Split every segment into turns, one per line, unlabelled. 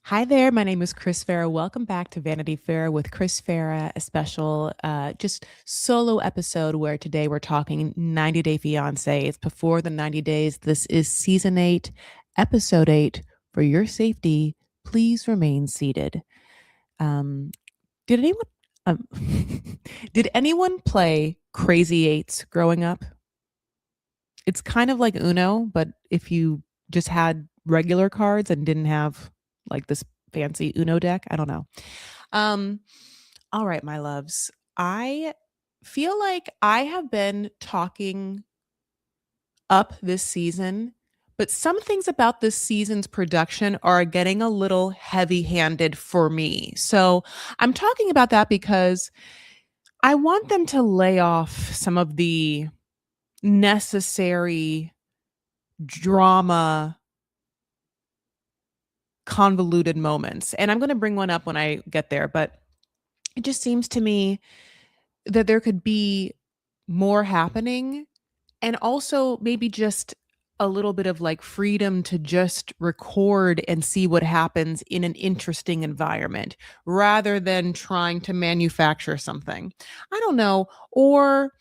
Hi there, my name is Chris Farah. Welcome back to Vanity Fair with Chris Farah, a special just solo episode where today we're talking 90 Day Fiancé. It's before the 90 days. This is season 8, episode 8. For your safety, please remain seated. Um, did anyone um, did anyone play Crazy Eights growing up? It's kind of like Uno, but if you just had regular cards and didn't have like this fancy Uno deck, I don't know. Um, all right, my loves. I feel like I have been talking up this season, but some things about this season's production are getting a little heavy-handed for me. So, I'm talking about that because I want them to lay off some of the necessary drama convoluted moments. And I'm going to bring one up when I get there, but it just seems to me that there could be more happening and also maybe just a little bit of like freedom to just record and see what happens in an interesting environment rather than trying to manufacture something. I don't know. Or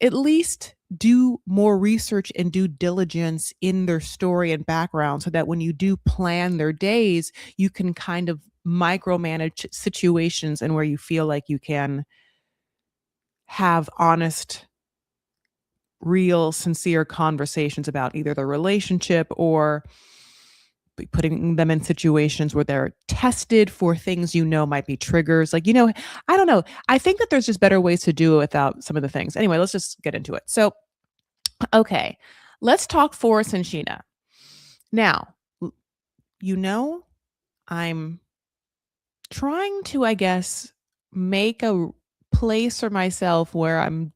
at least do more research and due diligence in their story and background so that when you do plan their days, you can kind of micromanage situations and where you feel like you can have honest, real, sincere conversations about either the relationship or putting them in situations where they're tested for things might be triggers. Like, I don't know. I think that there's just better ways to do it without some of the things. Anyway, let's just get into it. So, okay, let's talk Forrest and Sheena. Now, you know, I'm trying to, I guess, make a place for myself where I'm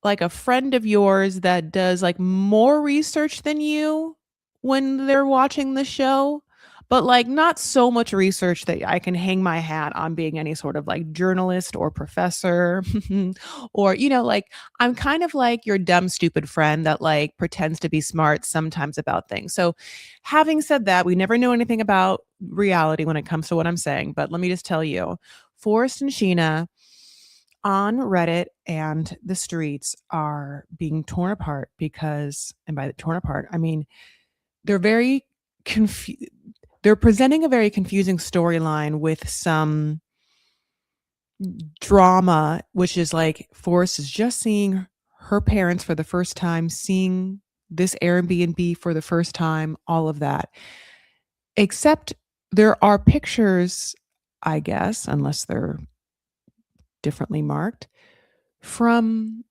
like a friend of yours that does like more research than you when they're watching the show, but like not so much research that I can hang my hat on being any sort of like journalist or professor or like I'm kind of like your dumb stupid friend that like pretends to be smart sometimes about things. So having said that, we never know anything about reality when it comes to what I'm saying, but let me just tell you, Forrest and Sheena on Reddit and the streets are being torn apart because, and by the torn apart, I mean they're very confused. They're presenting a very confusing storyline with some drama, which is like Forrest is just seeing her parents for the first time, seeing this Airbnb for the first time, all of that. Except there are pictures, I guess, unless they're differently marked, from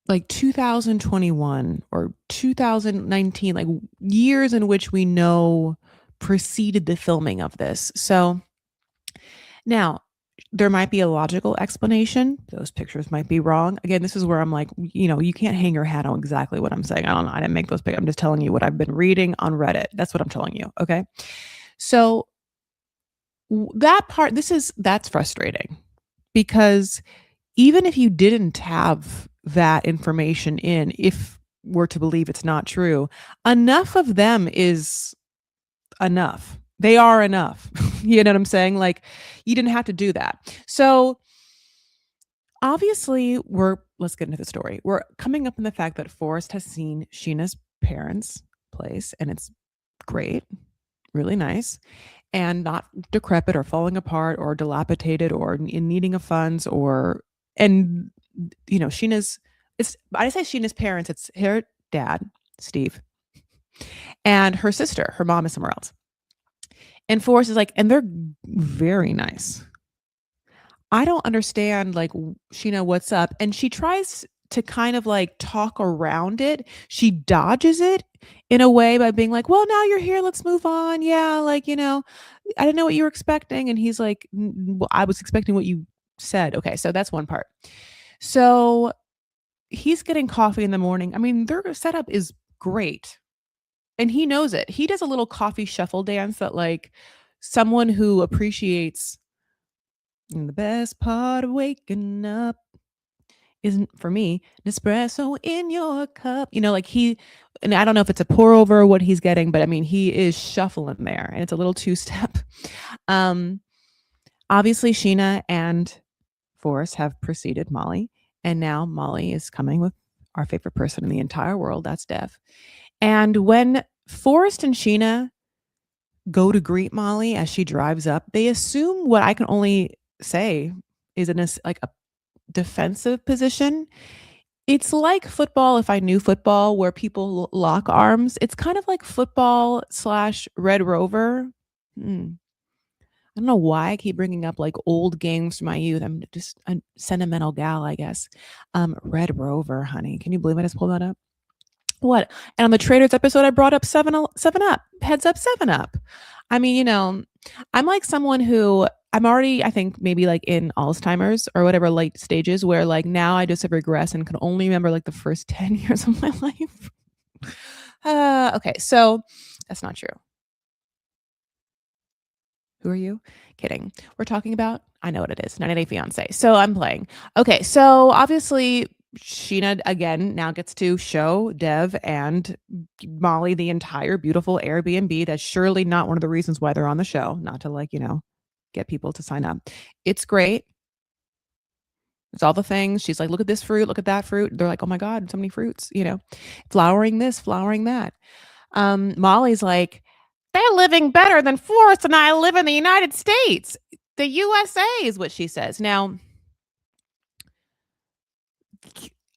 like 2021 or 2019, like years in which we know preceded the filming of this. So now there might be a logical explanation. Those pictures might be wrong. Again, this is where I'm like, you can't hang your hat on exactly what I'm saying. I don't know. I didn't make those pictures. I'm just telling you what I've been reading on Reddit. That's what I'm telling you. Okay. So that part, that's frustrating because even if you didn't have that information in, if we're to believe it's not true, enough of them is enough. They are enough. You know what I'm saying? Like, you didn't have to do that. So, obviously, let's get into the story. We're coming up in the fact that Forrest has seen Sheena's parents' place, and it's great, really nice, and not decrepit or falling apart or dilapidated or in needing of funds and Sheena's I say Sheena's parents, it's her dad, Steve, and her sister, her mom is somewhere else. And Forrest is like, and they're very nice. I don't understand, like, Sheena, what's up? And she tries to kind of like talk around it. She dodges it in a way by being like, well, now you're here. Let's move on. Yeah. Like, I didn't know what you were expecting. And he's like, well, I was expecting what you said. Okay. So that's one part. So he's getting coffee in the morning. I mean, their setup is great. And he knows it. He does a little coffee shuffle dance that like someone who appreciates the best part of waking up isn't for me. Nespresso in your cup. Like and I don't know if it's a pour over or what he's getting, but I mean, he is shuffling there and it's a little two step. Um, Obviously, Sheena and Forrest have preceded Molly, and now Molly is coming with our favorite person in the entire world. That's Dev. And when Forrest and Sheena go to greet Molly as she drives up, they assume what I can only say is in like a defensive position. It's like football, if I knew football, where people lock arms. It's kind of like football slash Red Rover. Hmm. I don't know why I keep bringing up like old games from my youth. I'm just a sentimental gal, I guess. Red Rover, honey. Can you believe I just pulled that up? What? And on the Traders episode, I brought up 7 Up. Heads up, 7 Up. I mean, I'm like someone who I'm already, I think, maybe like in Alzheimer's or whatever late stages where like now I just have regressed and can only remember like the first 10 years of my life. Okay, so that's not true. Who are you? Kidding. We're talking about, I know what it is, 90 Day Fiancé. So I'm playing. Okay, so obviously Sheena again now gets to show Dev and Molly the entire beautiful Airbnb. That's surely not one of the reasons why they're on the show, not to like, get people to sign up. It's great. It's all the things. She's like, look at this fruit, look at that fruit. They're like, oh my God, so many fruits, flowering this, flowering that. Molly's like, they're living better than Forrest and I live in the United States. The USA is what she says. Now,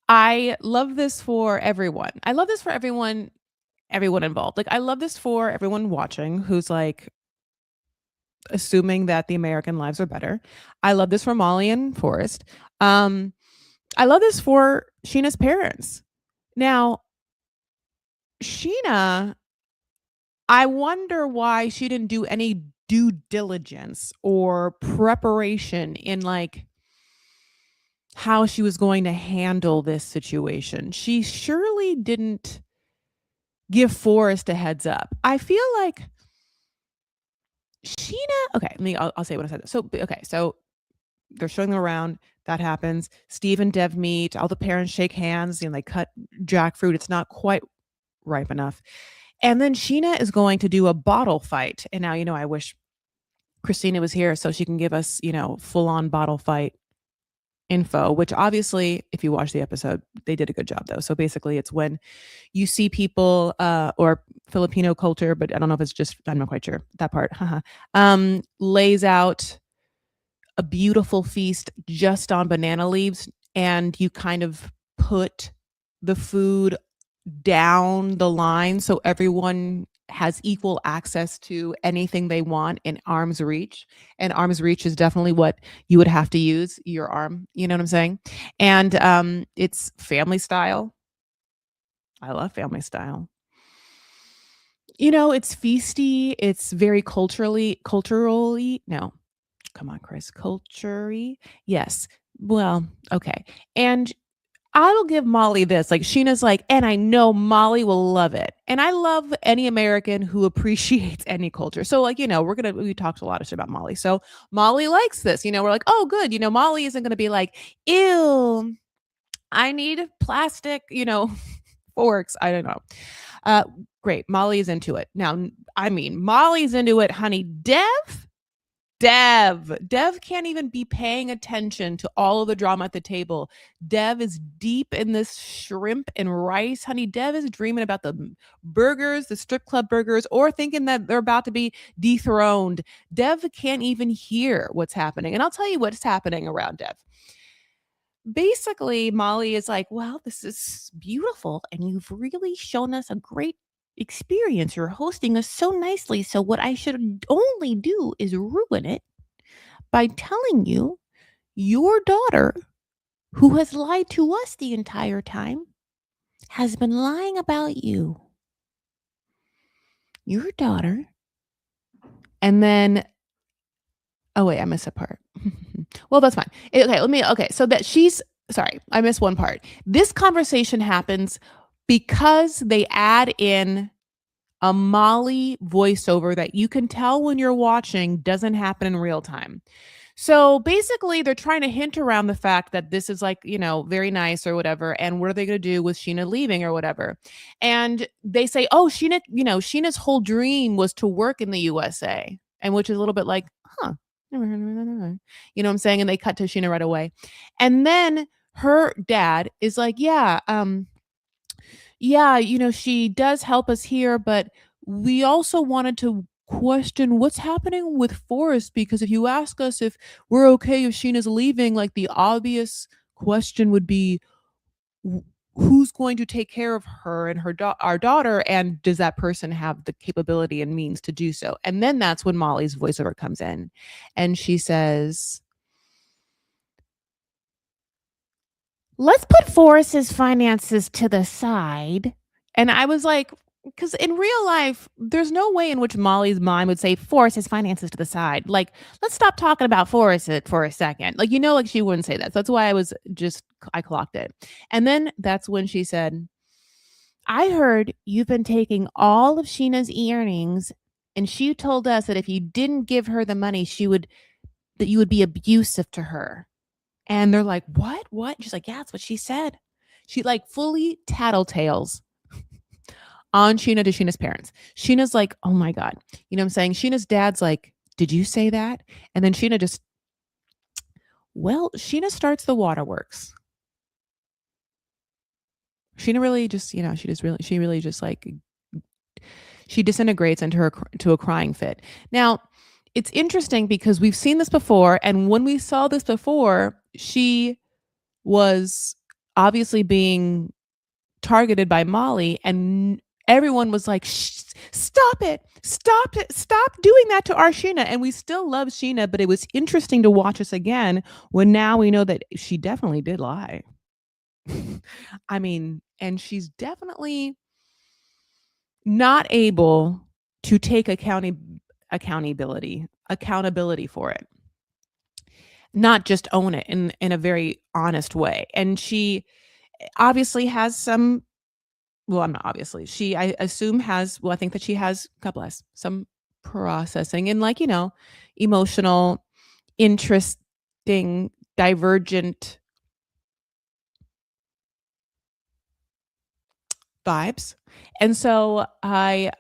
I love this for everyone. I love this for everyone involved. Like, I love this for everyone watching who's like assuming that the American lives are better. I love this for Molly and Forrest. I love this for Sheena's parents. Now, Sheena, I wonder why she didn't do any due diligence or preparation in like how she was going to handle this situation. She surely didn't give Forrest a heads up. I feel like Sheena, okay, I'll say what I said. So, okay, so they're showing them around. That happens. Steve and Dev meet. All the parents shake hands and they cut jackfruit. It's not quite ripe enough. And then Sheena is going to do a bottle fight. And now, I wish Christina was here so she can give us, full on bottle fight info, which obviously, if you watch the episode, they did a good job though. So basically, it's when you see people or Filipino culture, but I don't know if it's just, I'm not quite sure that part, lays out a beautiful feast just on banana leaves, and you kind of put the food down the line so everyone has equal access to anything they want in arm's reach. And arm's reach is definitely what you would have to use your arm. You know what I'm saying? And it's family style. I love family style. It's feasty. It's very culturally. No, come on, Chris. Culture-y. Yes. Well, okay. And I will give Molly this. Like Sheena's like, and I know Molly will love it. And I love any American who appreciates any culture. So like, we talked a lot of shit about Molly. So Molly likes this. We're like, oh, good. Molly isn't going to be like, ew, I need plastic, forks. I don't know. Great. Molly is into it. Now, I mean, Molly's into it, honey. Dev can't even be paying attention to all of the drama at the table. Dev is deep in this shrimp and rice. Honey, Dev is dreaming about the burgers, the strip club burgers, or thinking that they're about to be dethroned. Dev can't even hear what's happening. And I'll tell you what's happening around Dev. Basically, Molly is like, well, this is beautiful. And you've really shown us a great experience. You're hosting us so nicely. So what I should only do is ruin it by telling you your daughter, who has lied to us the entire time, has been lying about you. Your daughter. And then, oh wait, I missed a part. Well, that's fine. Okay. So that sorry, I missed one part. This conversation happens because they add in a Molly voiceover that you can tell when you're watching doesn't happen in real time. So basically, they're trying to hint around the fact that this is like, very nice or whatever. And what are they going to do with Sheena leaving or whatever? And they say, oh, Sheena, Sheena's whole dream was to work in the USA. And which is a little bit like, huh, never heard of that. You know what I'm saying? And they cut to Sheena right away. And then her dad is like, yeah, she does help us here, but we also wanted to question what's happening with Forrest because if you ask us if we're okay if Sheena's leaving, like the obvious question would be "Wh- who's going to take care of her and our daughter, and does that person have the capability and means to do so?" And then that's when Molly's voiceover comes in and she says, "Let's put Forrest's finances to the side." And I was like, because in real life, there's no way in which Molly's mind would say, "Forrest his finances to the side." Like, let's stop talking about Forrest for a second. Like, like she wouldn't say that. So that's why I clocked it. And then that's when she said, "I heard you've been taking all of Sheena's earnings, and she told us that if you didn't give her the money, that you would be abusive to her." And they're like, "What? What?" She's like, "Yeah, that's what she said." She like fully tattletales on Sheena to Sheena's parents. Sheena's like, "Oh my God." You know what I'm saying? Sheena's dad's like, "Did you say that?" And then Sheena starts the waterworks. Sheena really just, she really just like, she disintegrates to a crying fit. Now, it's interesting because we've seen this before. And when we saw this before, she was obviously being targeted by Molly, and everyone was like, "Shh, stop it. Stop it. Stop doing that to our Sheena." And we still love Sheena, but it was interesting to watch us again when now we know that she definitely did lie. I mean, and she's definitely not able to take accountability for it. Not just own it in a very honest way. And she obviously has some. Well, I'm not obviously. I assume I think that she has, God bless, some processing and like, emotional, interesting, divergent vibes. And so I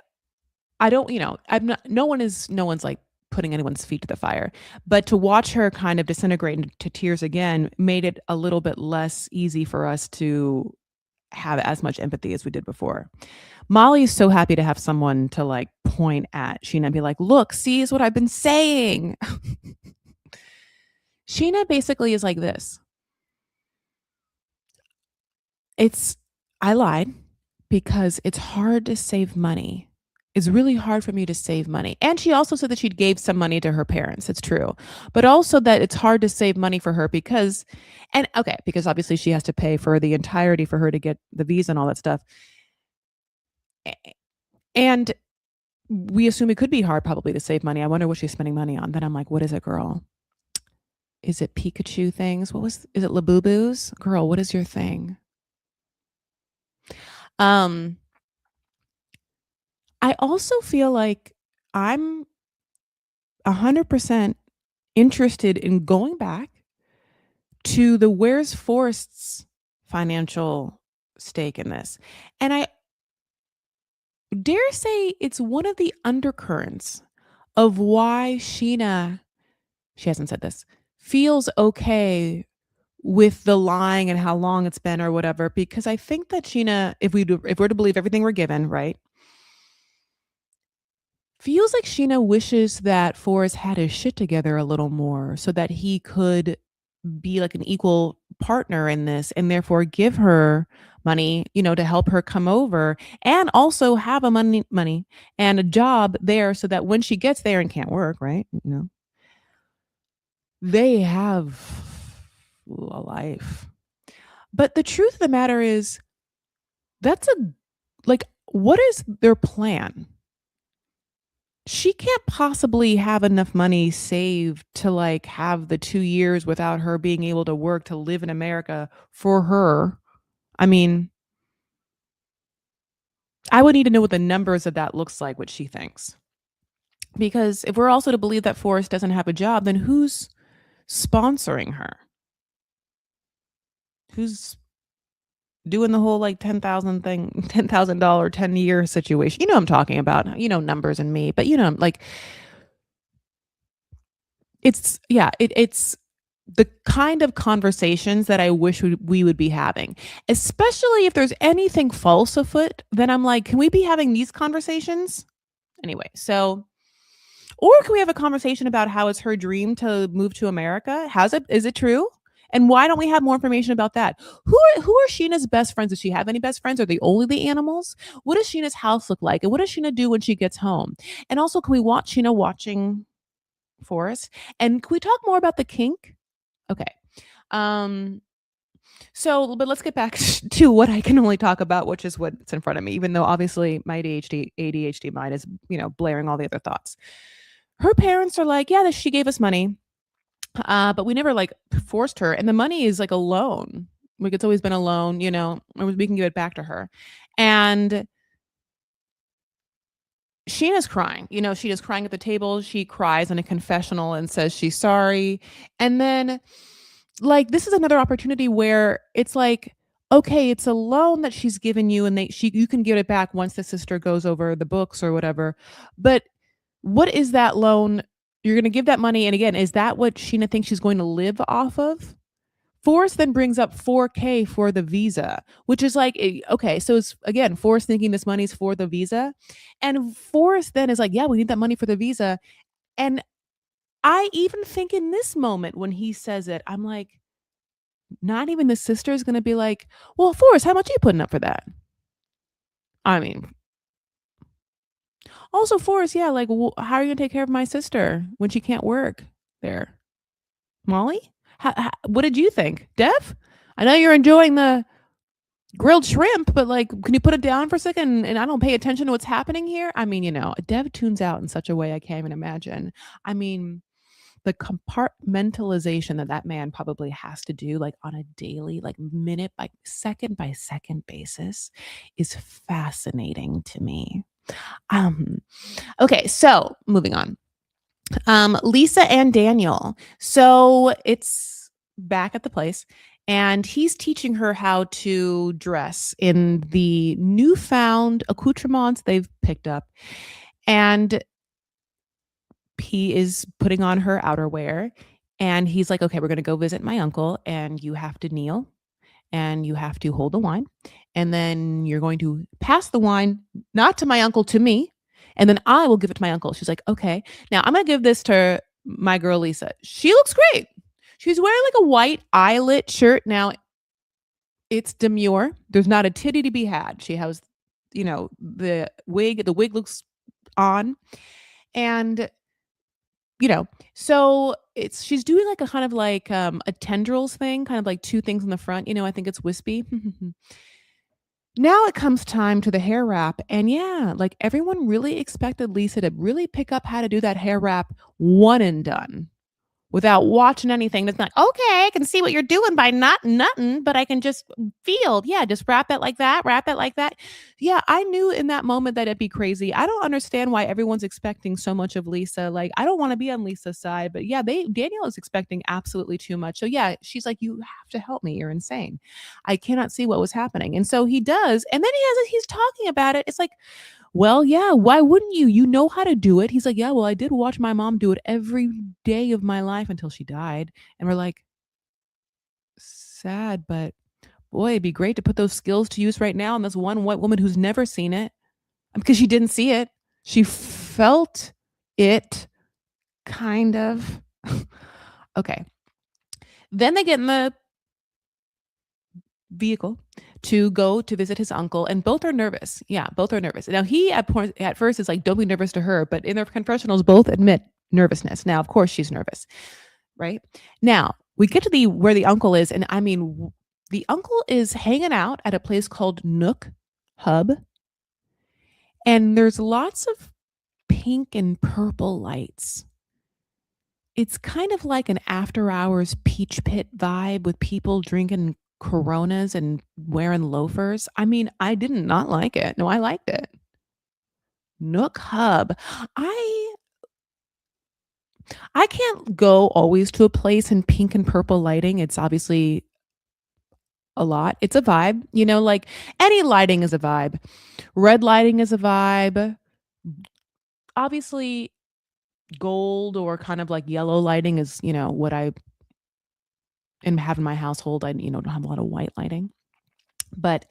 don't, I'm not no one's like putting anyone's feet to the fire. But to watch her kind of disintegrate into tears again made it a little bit less easy for us to have as much empathy as we did before. Molly is so happy to have someone to like point at Sheena and be like, "Look, see is what I've been saying." Sheena basically is like this. It's I lied because it's hard to save money. It's really hard for me to save money. And she also said that she gave some money to her parents. It's true. But also that it's hard to save money for her because obviously she has to pay for the entirety for her to get the visa and all that stuff. And we assume it could be hard probably to save money. I wonder what she's spending money on. Then I'm like, "What is it, girl? Is it Pikachu things? Is it Labubu's? Girl, what is your thing?" Um, I also feel like I'm 100% interested in going back to the where's Forrest's financial stake in this. And I dare say it's one of the undercurrents of why she hasn't said this, feels okay with the lying and how long it's been or whatever, because I think that Sheena, if we're to believe everything we're given, right, feels like Sheena wishes that Forrest had his shit together a little more so that he could be like an equal partner in this and therefore give her money, to help her come over and also have a money and a job there so that when she gets there and can't work, right? They have a life. But the truth of the matter is that's a like what is their plan? She can't possibly have enough money saved to like have the 2 years without her being able to work to live in America for her. I mean, I would need to know what the numbers of that looks like, what she thinks. Because if we're also to believe that Forrest doesn't have a job, then sponsoring her, who's doing the whole like 10,000 thing, $10,000 10-year situation. You know what I'm talking about. You know numbers and me, but like it's the kind of conversations that I wish we would be having. Especially if there's anything false afoot, then I'm like, can we be having these conversations? Anyway, so or can we have a conversation about how it's her dream to move to America? Is it true? And why don't we have more information about that? Who are Sheena's best friends? Does she have any best friends? Are they only the animals? What does Sheena's house look like? And what does Sheena do when she gets home? And also, can we watch Sheena watching Forest? And can we talk more about the kink? Okay. Um, so, but let's get back to what I can only talk about, which is what's in front of me, even though obviously my ADHD mind is, blaring all the other thoughts. Her parents are like, yeah, she gave us money, but we never like forced her. And the money is like a loan. Like it's always been a loan, and we can give it back to her. And Sheena's crying. She crying at the table. She cries in a confessional and says she's sorry. And then like this is another opportunity where it's like, okay, it's a loan that she's given you and you can give it back once the sister goes over the books or whatever. But what is that loan? You're going to give that money, and again, is that what Sheena thinks she's going to live off of? Forrest then brings up 4K for the visa, which is like, okay, so it's again, Forrest thinking this money's for the visa. And Forrest then is like, yeah, we need that money for the visa. And I even think in this moment when he says it, I'm like, not even the sister is going to be like, well, Forrest, how much are you putting up for that? I mean, also, Forrest, yeah, like, how are you going to take care of my sister when she can't work there? Molly? What did you think? Dev? I know you're enjoying the grilled shrimp, but like, can you put it down for a second and I don't pay attention to what's happening here? I mean, Dev tunes out in such a way I can't even imagine. I mean, the compartmentalization that man probably has to do like on a daily, like minute by second basis is fascinating to me. Um, okay, so moving on. Lisa and Daniel. So it's back at the place, and he's teaching her how to dress in the newfound accoutrements they've picked up. And he is putting on her outerwear. And he's like, okay, we're going to go visit my uncle, and you have to kneel and you have to hold the wine. And then you're going to pass the wine, not to my uncle, to me. And then I will give it to my uncle. She's like, okay. Now I'm going to give this to my girl, Lisa. She looks great. She's wearing like a white eyelet shirt. Now it's demure. There's not a titty to be had. She has, the wig. The wig looks on. And so she's doing like a kind of like a tendrils thing, kind of like two things in the front. I think it's wispy. Now it comes time to the hair wrap. And yeah, like everyone really expected Lisa to really pick up how to do that hair wrap one and done without watching anything. That's not okay. I can see what you're doing by not nothing, but I can just feel. Yeah, just wrap it like that, wrap it like that. Yeah, I knew in that moment that it'd be crazy. I don't understand why everyone's expecting so much of Lisa. Like, I don't want to be on Lisa's side, but yeah, Danielle is expecting absolutely too much. So yeah, she's like, you have to help me. You're insane. I cannot see what was happening. And so he does. And then he's talking about it. It's like, well, yeah, why wouldn't you? You know how to do it. He's like, yeah, well, I did watch my mom do it every day of my life until she died. And we're like, sad, but boy, it'd be great to put those skills to use right now. And this one white woman who's never seen it because she didn't see it. She felt it kind of. Okay. Then they get in the vehicle to go to visit his uncle, and both are nervous. Yeah, both are nervous. Now he at first is like, don't be nervous to her, but in their confessionals both admit nervousness. Now of course she's nervous, right? Now we get to where the uncle is, and I mean the uncle is hanging out at a place called Nook Hub, and there's lots of pink and purple lights. It's kind of like an after hours peach pit vibe with people drinking Coronas and wearing loafers. I mean, I did not like it. No, I liked it. Nook Hub. I I can't go always to a place in pink and purple lighting. It's obviously a lot. It's a vibe, like any lighting is a vibe. Red lighting is a vibe. Obviously, gold or kind of like yellow lighting is, what I have in my household. I, don't have a lot of white lighting. But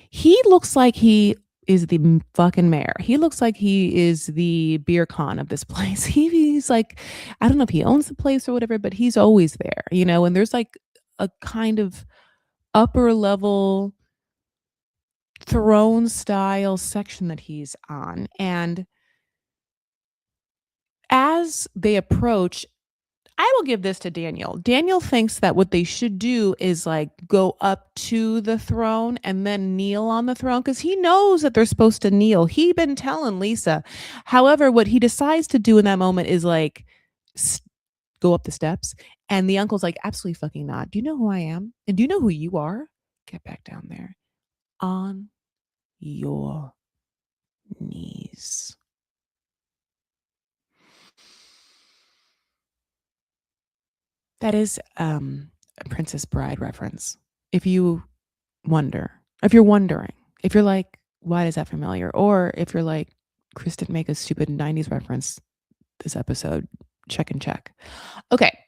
he looks like he is the fucking mayor. He looks like he is the beer con of this place. He's like, I don't know if he owns the place or whatever, but he's always there, and there's like a kind of upper level throne style section that he's on. And as they approach, I will give this to Daniel. Daniel thinks that what they should do is like go up to the throne and then kneel on the throne because he knows that they're supposed to kneel. He been telling Lisa. However, what he decides to do in that moment is like go up the steps. And the uncle's like, absolutely fucking not. Do you know who I am? And do you know who you are? Get back down there on your knees. That is a Princess Bride reference. If you wonder, if you're wondering, if you're like, why is that familiar? Or if you're like, Chris didn't make a stupid 90s reference this episode, check and check. Okay.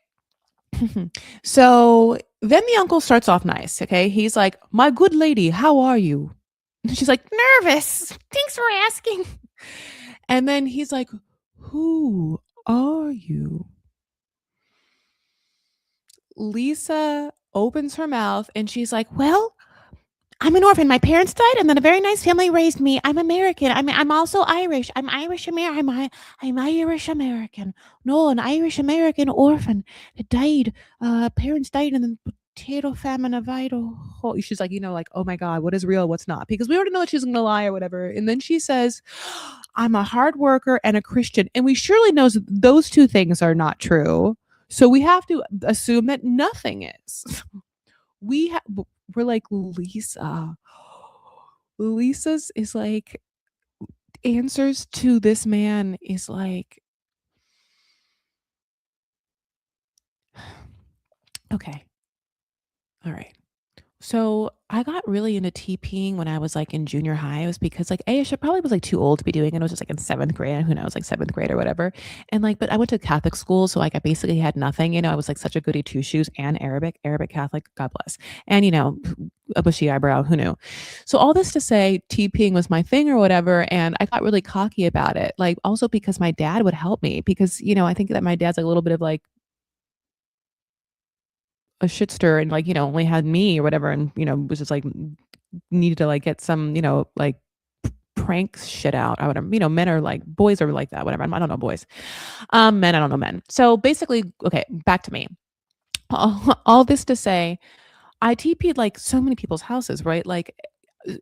So then the uncle starts off nice. Okay. He's like, my good lady, how are you? And she's like, nervous. Thanks for asking. And then he's like, who are you? Lisa opens her mouth and she's like, well, I'm an orphan. My parents died, and then a very nice family raised me. I'm American. I'm also Irish. I'm Irish American. I'm Irish American. No, an Irish American orphan that died. Parents died in the potato famine of Idaho. She's like, like, oh my god, what is real, what's not? Because we already know that she's gonna lie or whatever. And then she says, I'm a hard worker and a Christian, and we surely know those two things are not true. So we have to assume that nothing is. We're like, Lisa's is like answers to this man is like, okay, all right. So I got really into TPing when I was like in junior high. It was because like I probably was like too old to be doing it. I was just like in seventh grade, who knows, like seventh grade or whatever. And like, but I went to Catholic school, so like I basically had nothing. I was like such a goody two shoes and Arabic Catholic, God bless. And a bushy eyebrow, who knew? So all this to say, TPing was my thing or whatever, and I got really cocky about it. Like also because my dad would help me because I think that my dad's like a little bit of like a shitster and like only had me or whatever and was just like needed to like get some like prank shit out or whatever. Men are like boys are like that, whatever. I don't know boys. Men, I don't know men. So basically, okay, back to me. All this to say, I TP'd like so many people's houses, right? Like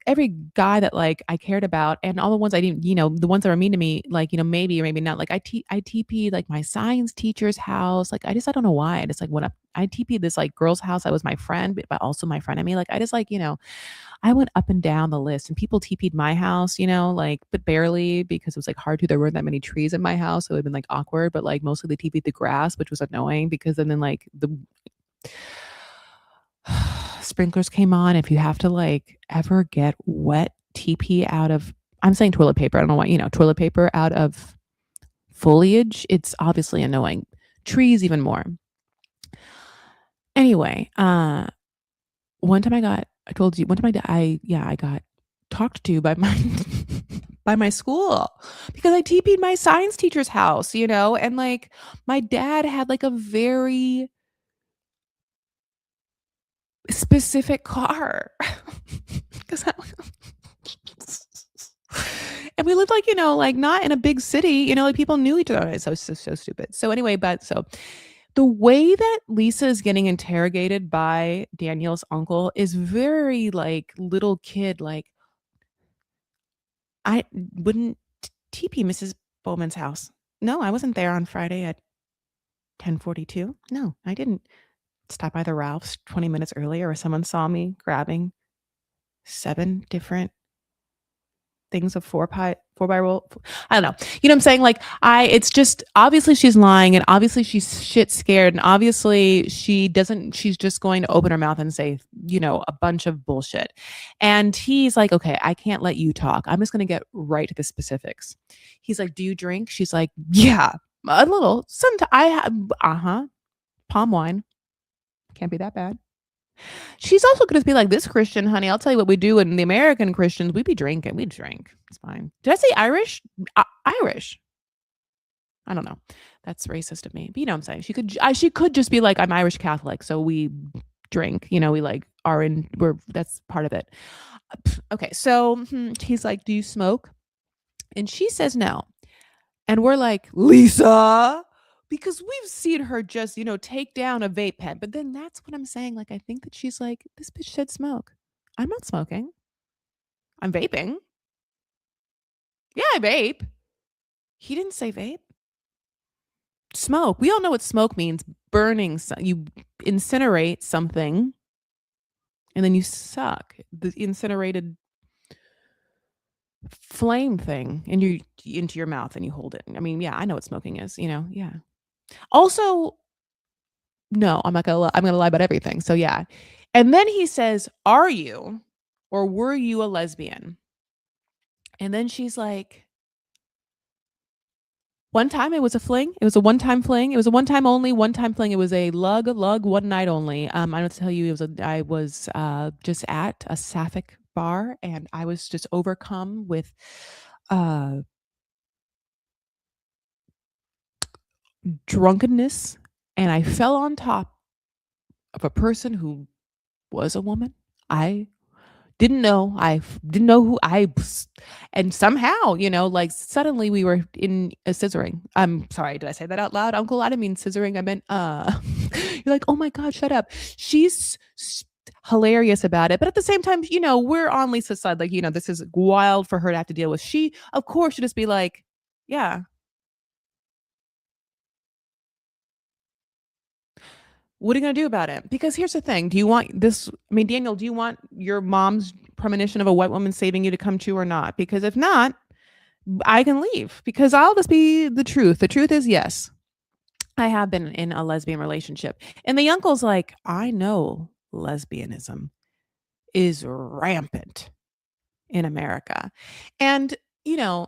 every guy that like I cared about and all the ones I didn't, the ones that were mean to me, like, maybe or maybe not. Like I TP'd like my science teacher's house. Like I don't know why. I just like went up. I TP'd this like girl's house that was my friend, but also my friend. I mean, like I just like, I went up and down the list and people TP'd my house, like, but barely because it was like hard to, there weren't that many trees in my house. So it would have been like awkward, but like mostly they TP'd the grass, which was annoying because then like the sprinklers came on. If you have to like ever get wet TP out of, I'm saying toilet paper. I don't know why, toilet paper out of foliage, it's obviously annoying. Trees even more. Anyway, one time I told you, one time I got talked to by my by my school because I TP'd my science teacher's house, and like my dad had like a very specific car because and we lived like like not in a big city, like people knew each other. It's so stupid. So anyway, but so the way that Lisa is getting interrogated by Daniel's uncle is very like little kid, like I wouldn't TP Mrs. Bowman's house. No, I wasn't there on Friday at 10:42. No, I didn't stop by the Ralph's 20 minutes earlier, or someone saw me grabbing 7 different things of 4 by roll I don't know. You know what I'm saying? Like, I it's just obviously she's lying, and obviously she's shit scared, and obviously she's just going to open her mouth and say, a bunch of bullshit. And he's like, "Okay, I can't let you talk. I'm just gonna get right to the specifics." He's like, "Do you drink?" She's like, "Yeah, a little. Sometimes I have uh-huh, palm wine. Can't be that bad." She's also gonna be like, "This Christian, honey, I'll tell you what we do, and the American Christians, we be drinking. We drink. It's fine." Did I say Irish? Irish. I don't know. That's racist of me. But you know what I'm saying. She could just be like, "I'm Irish Catholic, so we drink, we like are in we're that's part of it." Okay, so he's like, "Do you smoke?" And she says no. And we're like, "Lisa," because we've seen her just, take down a vape pen. But then that's what I'm saying. Like, I think that she's like, "This bitch said smoke. I'm not smoking. I'm vaping. Yeah, I vape." He didn't say vape. Smoke. We all know what smoke means. Burning. You incinerate something and then you suck the incinerated flame thing into your mouth and you hold it. I mean, yeah, I know what smoking is. Yeah. Also, no, I'm gonna lie about everything. So yeah. And then he says, "Are you or were you a lesbian?" And then she's like, "One time it was a fling. It was a one-time fling. It was a one-time only, one-time fling. It was a lug, one night only." I don't tell you, I was just at a sapphic bar and I was just overcome with uh drunkenness, and I fell on top of a person who was a woman. I didn't know who and somehow, like suddenly we were in a scissoring. I'm sorry, did I say that out loud, Uncle? I didn't mean scissoring. I meant you're like, "Oh my god, shut up." She's hilarious about it, but at the same time, we're on Lisa's side. Like, this is wild for her to have to deal with. She, of course, should just be like, "Yeah, what are you gonna do about it?" Because here's the thing: do you want this? I mean, Daniel, do you want your mom's premonition of a white woman saving you to come true or not? Because if not, I can leave because I'll just be the truth. The truth is, yes, I have been in a lesbian relationship. And the uncle's like, "I know lesbianism is rampant in America." And, you know,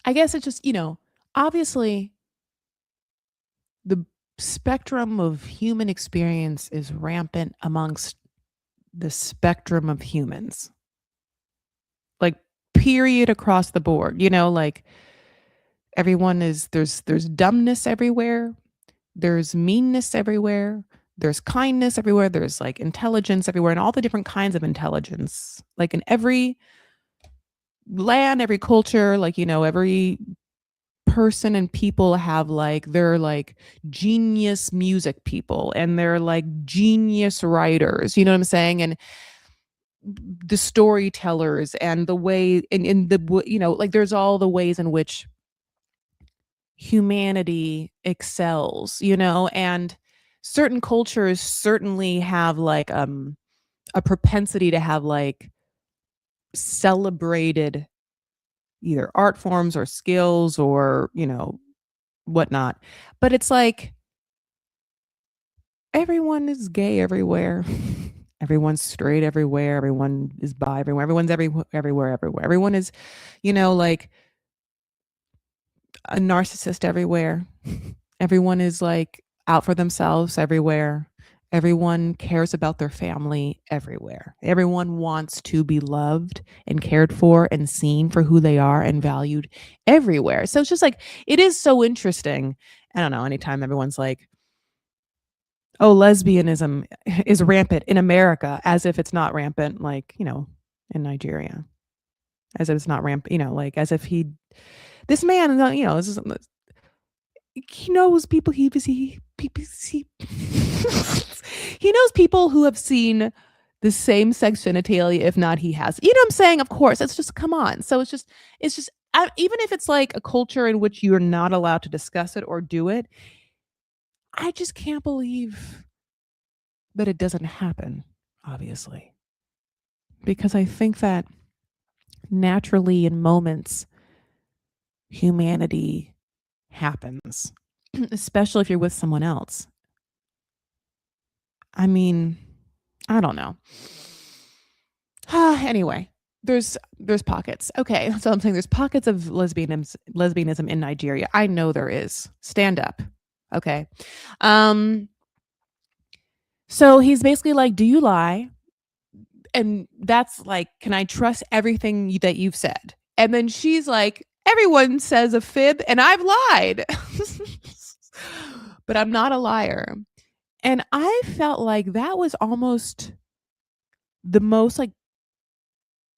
I guess it's just, obviously the spectrum of human experience is rampant amongst the spectrum of humans. Like, period, across the board. Like, there's dumbness everywhere. There's meanness everywhere. There's kindness everywhere. There's like intelligence everywhere and all the different kinds of intelligence. Like in every land, every culture, like, every person and people have like, they're like genius music people and they're like genius writers. You know what I'm saying? And the storytellers and the way in the, like there's all the ways in which humanity excels, and certain cultures certainly have like a propensity to have like celebrated either art forms or skills or, whatnot. But it's like everyone is gay everywhere. Everyone's straight everywhere. Everyone is bi everywhere. Everyone's everywhere. Everyone is, like a narcissist everywhere. Everyone is like out for themselves everywhere. Everyone cares about their family everywhere. Everyone wants to be loved and cared for and seen for who they are and valued everywhere. So it's just like, it is so interesting. I don't know, anytime everyone's like, "Oh, lesbianism is rampant in America," as if it's not rampant, like, in Nigeria, as if it's not rampant, like as if this man, he knows people he knows people who have seen the same sex genitalia, if not he has. You know what I'm saying? Of course. It's just, come on. So it's just even if it's like a culture in which you're not allowed to discuss it or do it, I just can't believe that it doesn't happen, obviously. because I think that naturally in moments, humanity happens, especially if you're with someone else. I mean, I don't know. Anyway, there's pockets. Okay, so I'm saying there's pockets of lesbianism in Nigeria. I know there is. Stand up. Okay. Um so he's basically like, "Do you lie?" And that's like, "Can I trust everything that you've said?" And then she's like, "Everyone says a fib and I've lied." But I'm not a liar. And I felt like that was almost the most like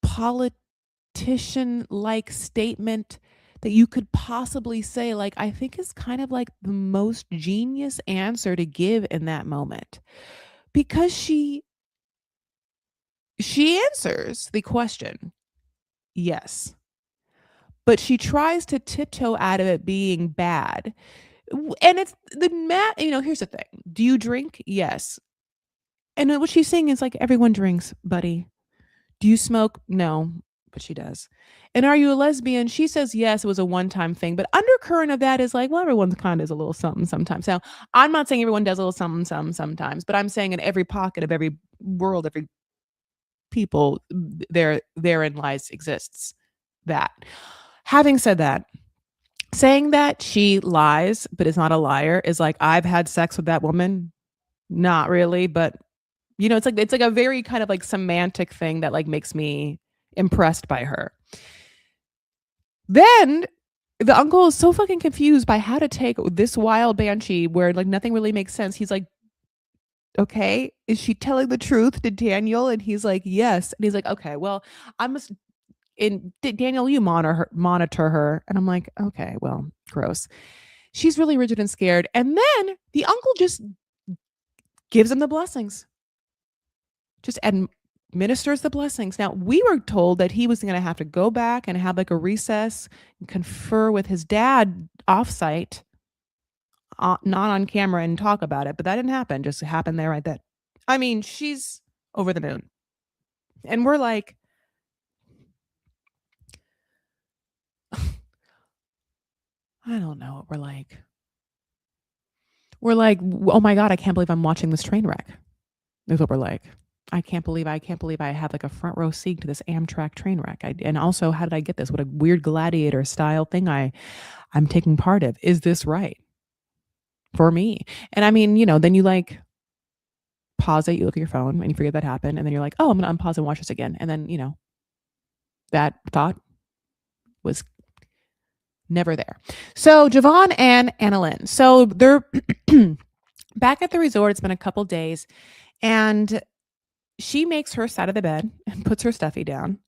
politician like statement that you could possibly say. Like, I think is kind of like the most genius answer to give in that moment because she answers the question, yes, but she tries to tiptoe out of it being bad. And it's the here's the thing. Do you drink? Yes. And then what she's saying is like, everyone drinks, buddy. Do you smoke? No, but she does. And are you a lesbian? She says yes, it was a one-time thing. But undercurrent of that is like, well, everyone's kind of does a little something sometimes. Now, I'm not saying everyone does a little something, sometimes, but I'm saying in every pocket of every world, every people, therein lies exists that. Having said that, saying that she lies but is not a liar is like, I've had sex with that woman. Not really, but it's like a very kind of like semantic thing that like makes me impressed by her. Then the uncle is so fucking confused by how to take this wild banshee where like nothing really makes sense. He's like, "Okay, is she telling the truth to Daniel?" And he's like, "Yes." And he's like, "Okay, well, I must Daniel, you monitor her." And I'm like, "Okay, well, gross." She's really rigid and scared. And then the uncle just gives him the blessings. Just administers the blessings. Now, we were told that he was going to have to go back and have like a recess and confer with his dad offsite, not on camera and talk about it, but that didn't happen. Just happened there right then. I mean, she's over the moon. And we're like, I don't know what we're like. We're like, oh my God, I can't believe I'm watching this train wreck. Is what we're like. I can't believe I have like a front row seat to this Amtrak train wreck. And also, how did I get this? What a weird gladiator style thing I'm taking part of. Is this right for me? And I mean, then you like pause it, you look at your phone and you forget that happened. And then you're like, oh, I'm going to unpause and watch this again. And then, that thought was never there. So Javon and Annalyn. So they're back at the resort. It's been a couple days and she makes her side of the bed and puts her stuffy down.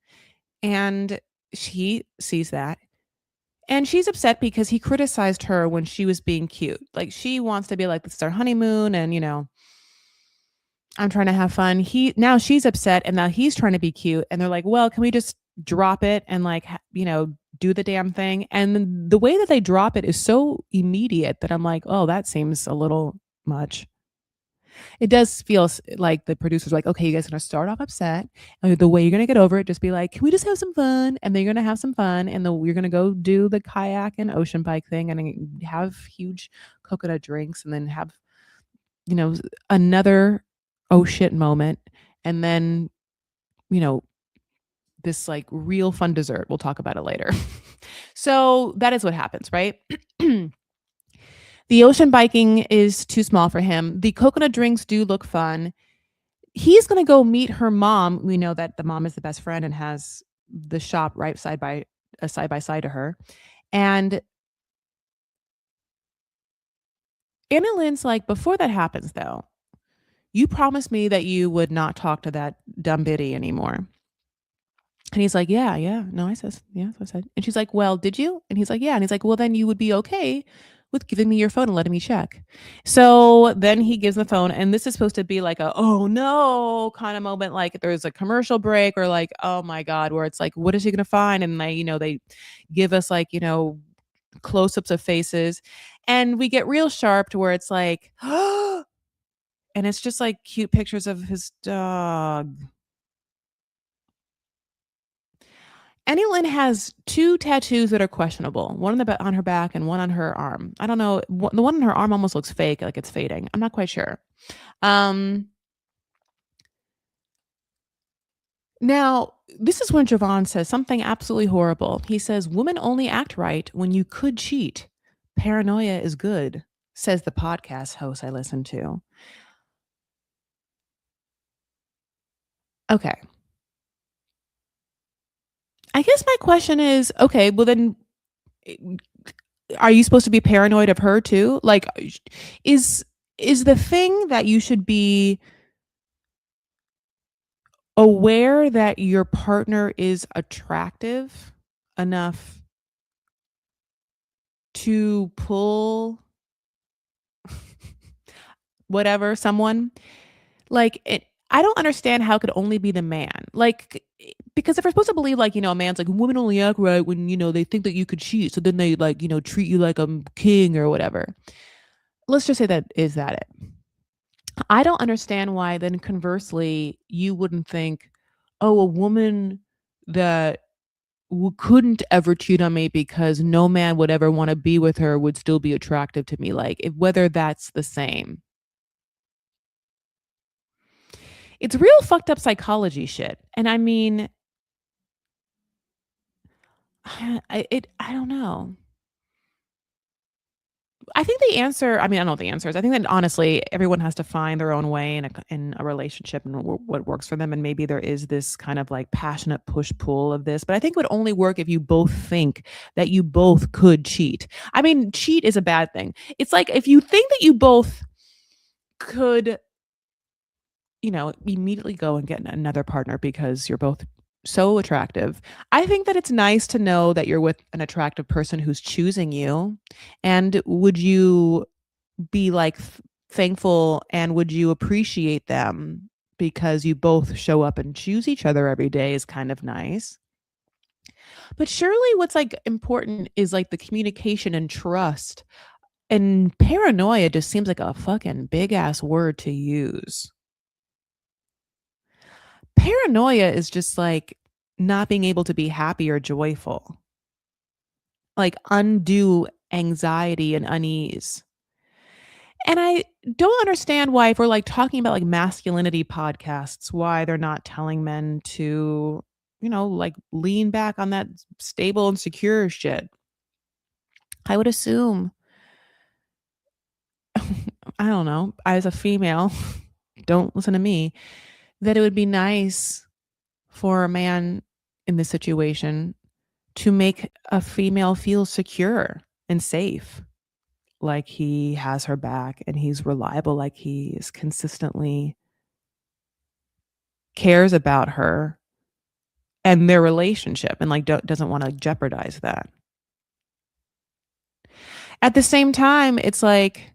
And she sees that. And she's upset because he criticized her when she was being cute. Like she wants to be like, this is our honeymoon and I'm trying to have fun. Now she's upset and now he's trying to be cute and they're like, "Well, can we just drop it and like, do the damn thing?" And the way that they drop it is so immediate that I'm like, "Oh, that seems a little much." It does feel like the producers are like, "Okay, you guys are gonna start off upset, and the way you're gonna get over it, just be like, can we just have some fun?" And then you're gonna have some fun, and then you're gonna go do the kayak and ocean bike thing, and then have huge coconut drinks, and then have you know another oh shit moment, and then you know this like real fun dessert. We'll talk about it later. So that is what happens, right? The ocean biking is too small for him. The coconut drinks do look fun. He's going to go meet her mom. We know that the mom is the best friend and has the shop right side by side to her. And Anna Lynn's like, before that happens though, you promised me that you would not talk to that dumb biddy anymore. And he's like, yeah, yeah. No, I says, yeah, that's what I said. And she's like, well, did you? And he's like, yeah. And he's like, well, then you would be okay with giving me your phone and letting me check. So then he gives the phone, and this is supposed to be like a oh no kind of moment, like there's a commercial break or like, oh my God, where it's like, what is he gonna find? And they give us like, close-ups of faces, and we get real sharp to where it's like, and it's just like cute pictures of his dog. Annie has 2 tattoos that are questionable, one on the on her back and one on her arm. I don't know, the one on her arm almost looks fake, like it's fading. I'm not quite sure. Um, Now, this is when Javon says something absolutely horrible. He says, "Women only act right when you could cheat. Paranoia is good," says the podcast host I listen to. Okay. I guess my question is, okay, well then eh, are you supposed to be paranoid of her too? Like is is the thing that you should be aware that your partner is attractive enough to pull whatever someone like it. I don't understand how it could only be the man. Like because if we're supposed to believe like, a man's like women only act right when, they think that you could cheat. So then they like, treat you like a king or whatever. Let's just say that is that it. I don't understand why then conversely you wouldn't think, "Oh, a woman that couldn't ever cheat on me because no man would ever wanna be with her would still be attractive to me," like, if whether that's the same. It's real fucked up psychology shit, and I mean, I don't know. I think the answer I mean, I don't know what the answer is. I think that honestly, everyone has to find their own way in a relationship and what works for them, and maybe there is this kind of, like, passionate push-pull of this, but I think it would only work if you both think that you both could cheat. I mean, cheat is a bad thing. It's like if you think that you both could, immediately go and get another partner because you're both so attractive. I think that it's nice to know that you're with an attractive person who's choosing you, and would you be, like, thankful and would you appreciate them because you both show up and choose each other every day is kind of nice. But surely what's, like, important is, like, the communication and trust, and paranoia just seems like a fucking big ass word to use. Paranoia is just, like, not being able to be happy or joyful, like, undue anxiety and unease. And I don't understand why if we're, like, talking about, like, masculinity podcasts, why they're not telling men to, like, lean back on that stable and secure shit. I would assume I don't know, as a female, don't listen to me, that it would be nice for a man in this situation to make a female feel secure and safe, like he has her back and he's reliable, like he is consistently cares about her and their relationship and, like, doesn't wanna jeopardize that. At the same time, it's like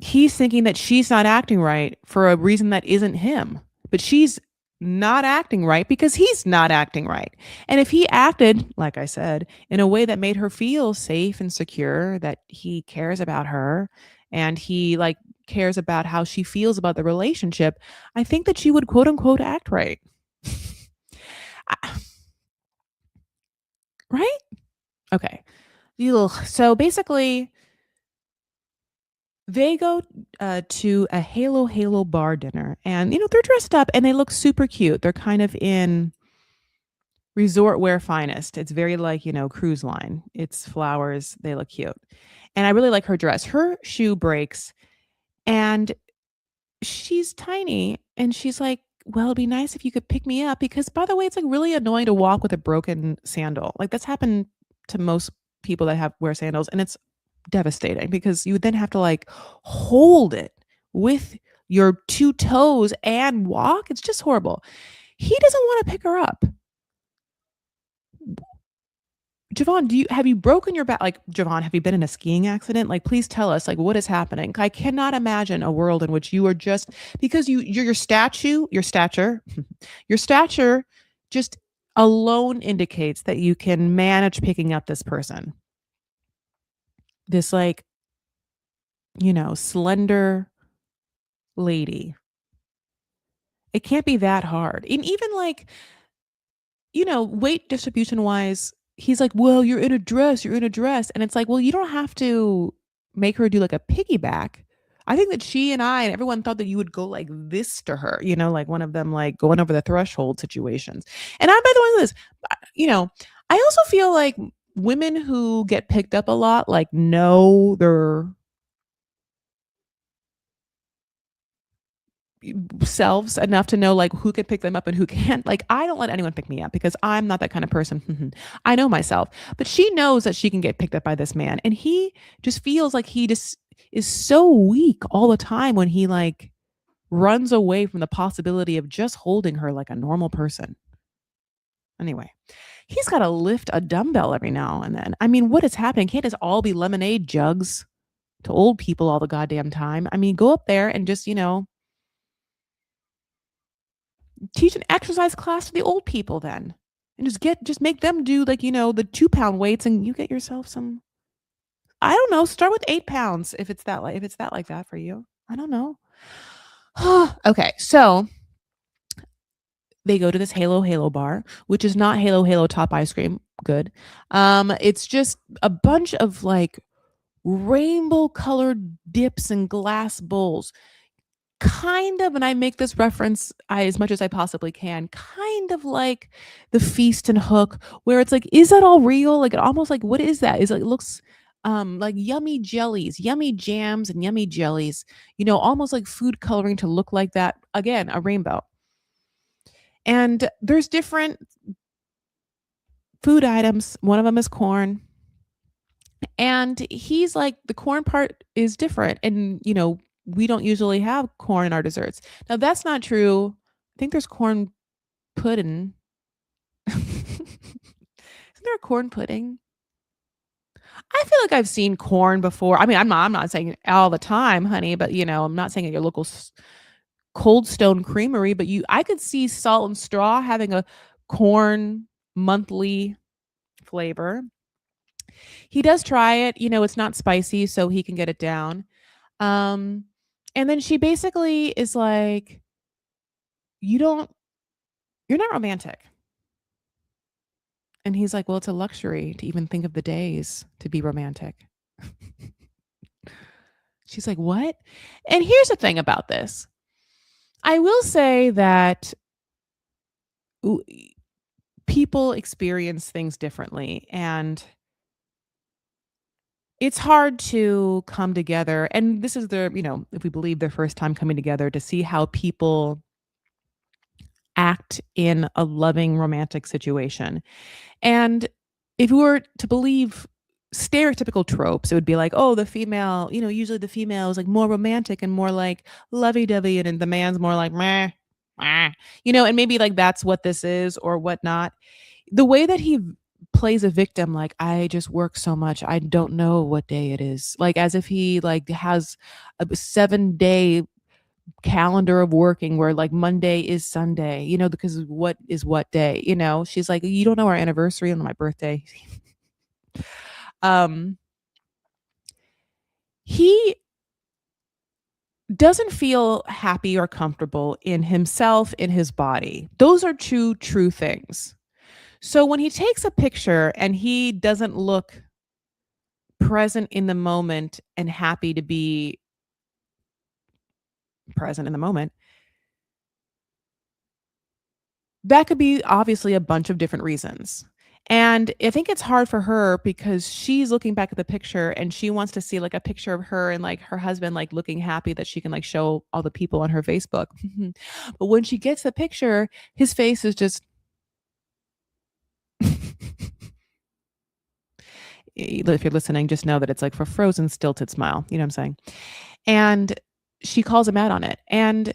he's thinking that she's not acting right for a reason that isn't him, but she's not acting right because he's not acting right. And if he acted, like I said, in a way that made her feel safe and secure, that he cares about her and he like cares about how she feels about the relationship, I think that she would quote unquote act right. I- right? Okay. Ugh. So basically, they go, to a Halo bar dinner, and, they're dressed up and they look super cute. They're kind of in resort wear finest. It's very like, cruise line. It's flowers, they look cute. And I really like her dress. Her shoe breaks, and she's tiny, and she's like, "Well, it'd be nice if you could pick me up because, by the way, it's, like, really annoying to walk with a broken sandal." Like, that's happened to most people that have wear sandals, and it's devastating because you would then have to, like, hold it with your 2 toes and walk. It's just horrible. He doesn't wanna pick her up. Javon, have you broken your back? Like, Javon, have you been in a skiing accident? Like, please tell us, like, what is happening? I cannot imagine a world in which you are just because your stature, your stature just alone indicates that you can manage picking up this person. This like, slender lady. It can't be that hard. And even like weight distribution wise, he's like, "Well, you're in a dress, you're in a dress." And it's like, "Well, you don't have to make her do like a piggyback." I think that she and I and everyone thought that you would go like this to her, like one of them like going over the threshold situations. And I'm by the way this, you know, I also feel like women who get picked up a lot like know their selves enough to know like who could pick them up and who can't. Like I don't let anyone pick me up because I'm not that kind of person. I know myself. But she knows that she can get picked up by this man and he just feels like he just is so weak all the time when he like runs away from the possibility of just holding her like a normal person. Anyway, he's got to lift a dumbbell every now and then. I mean, what is happening? Can't this all be lemonade jugs to old people all the goddamn time? I mean, go up there and just, teach an exercise class to the old people then. And just make them do like, the 2 pound weights and you get yourself some. I don't know, start with 8 pounds if it's that like that for you. I don't know. Okay, so they go to this Halo bar, which is not Halo top ice cream. Good. It's just a bunch of like rainbow colored dips and glass bowls. Kind of, and I make this reference as much as I possibly can, kind of like the Feast and Hook, where it's like, is that all real? Like, it almost like, what is that? Is it looks like yummy jellies, yummy jams, and yummy jellies, almost like food coloring to look like that. Again, a rainbow. And there's different food items. One of them is corn. And he's like, the corn part is different. And, we don't usually have corn in our desserts. Now, that's not true. I think there's corn pudding. Isn't there a corn pudding? I feel like I've seen corn before. I mean, I'm not saying it all the time, honey, but I'm not saying at your local Cold Stone Creamery, but I could see Salt and Straw having a corn monthly flavor. He does try it, it's not spicy, so he can get it down. Um, and then she basically is like, "You don't you're not romantic." And he's like, "Well, it's a luxury to even think of the days to be romantic." She's like, "What?" And here's the thing about this. I will say that w people experience things differently, and it's hard to come together, and this is if we believe their first time coming together to see how people act in a loving romantic situation. And if we were to believe stereotypical tropes, it would be like, oh, the female, usually the female is like more romantic and more like lovey-dovey, and then the man's more like meh, meh, and maybe like that's what this is or whatnot. The way that he plays a victim, like, I just work so much, I don't know what day it is. Like as if he like has a 7-day calendar of working where like Monday is Sunday, because what is what day, She's like, "You don't know our anniversary on my birthday." Um, he doesn't feel happy or comfortable in himself, in his body. Those are two true things. So when he takes a picture and he doesn't look present in the moment and happy to be present in the moment, that could be obviously a bunch of different reasons. And I think it's hard for her because she's looking back at the picture and she wants to see like a picture of her and like her husband like looking happy that she can like show all the people on her Facebook. But when she gets the picture, his face is just if you're listening, just know that it's like for frozen stilted smile. You know what I'm saying? And she calls him out on it. And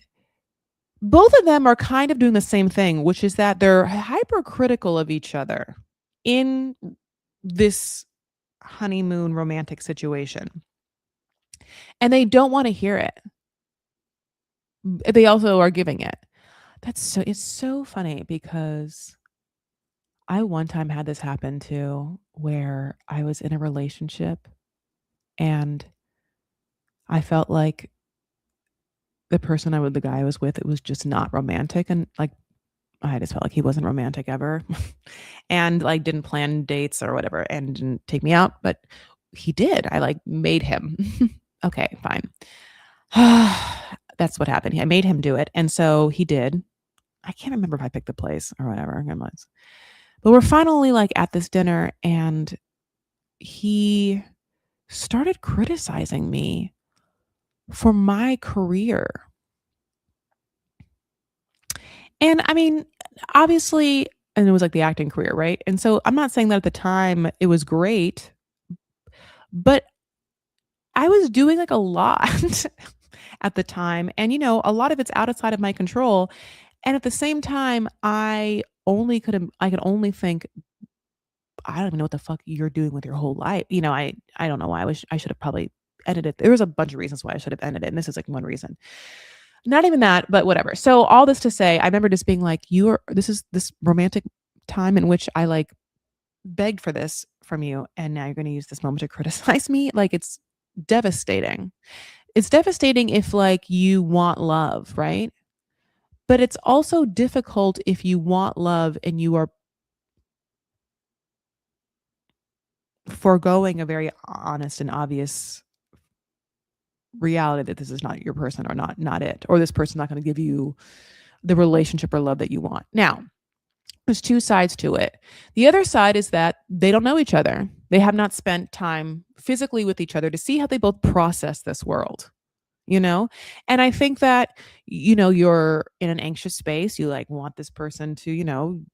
both of them are kind of doing the same thing, which is that they're hypercritical of each other in this honeymoon romantic situation. And they don't wanna hear it. They also are giving it. It's so funny because I one time had this happen too, where I was in a relationship and I felt like the guy I was with, it was just not romantic and like I just felt like he wasn't romantic ever and, like, didn't plan dates or whatever and didn't take me out, but he did. I, like, made him. Okay, fine. That's what happened. I made him do it, and so he did. I can't remember if I picked the place or whatever it was. But we're finally, like, at this dinner, and he started criticizing me for my career. And I mean, obviously and it was, like, the acting career, right? And so I'm not saying that at the time it was great, but I was doing, like, a lot at the time, and, a lot of it's outside of my control, and at the same time, I could only think, "I don't even know what the fuck you're doing with your whole life." I don't know why I should have probably edited there was a bunch of reasons why I should have ended it, and this is, like, one reason. Not even that, but whatever. So all this to say, I remember just being like, "You are this is this romantic time in which I, like, begged for this from you, and now you're gonna use this moment to criticize me?" Like, it's devastating. It's devastating if, like, you want love, right? But it's also difficult if you want love and you are foregoing a very honest and obvious reality that this is not your person or not it, or this person's not gonna give you the relationship or love that you want. Now, there's 2 sides to it. The other side is that they don't know each other. They have not spent time physically with each other to see how they both process this world, you know? And I think that, you're in an anxious space, you, like, want this person to,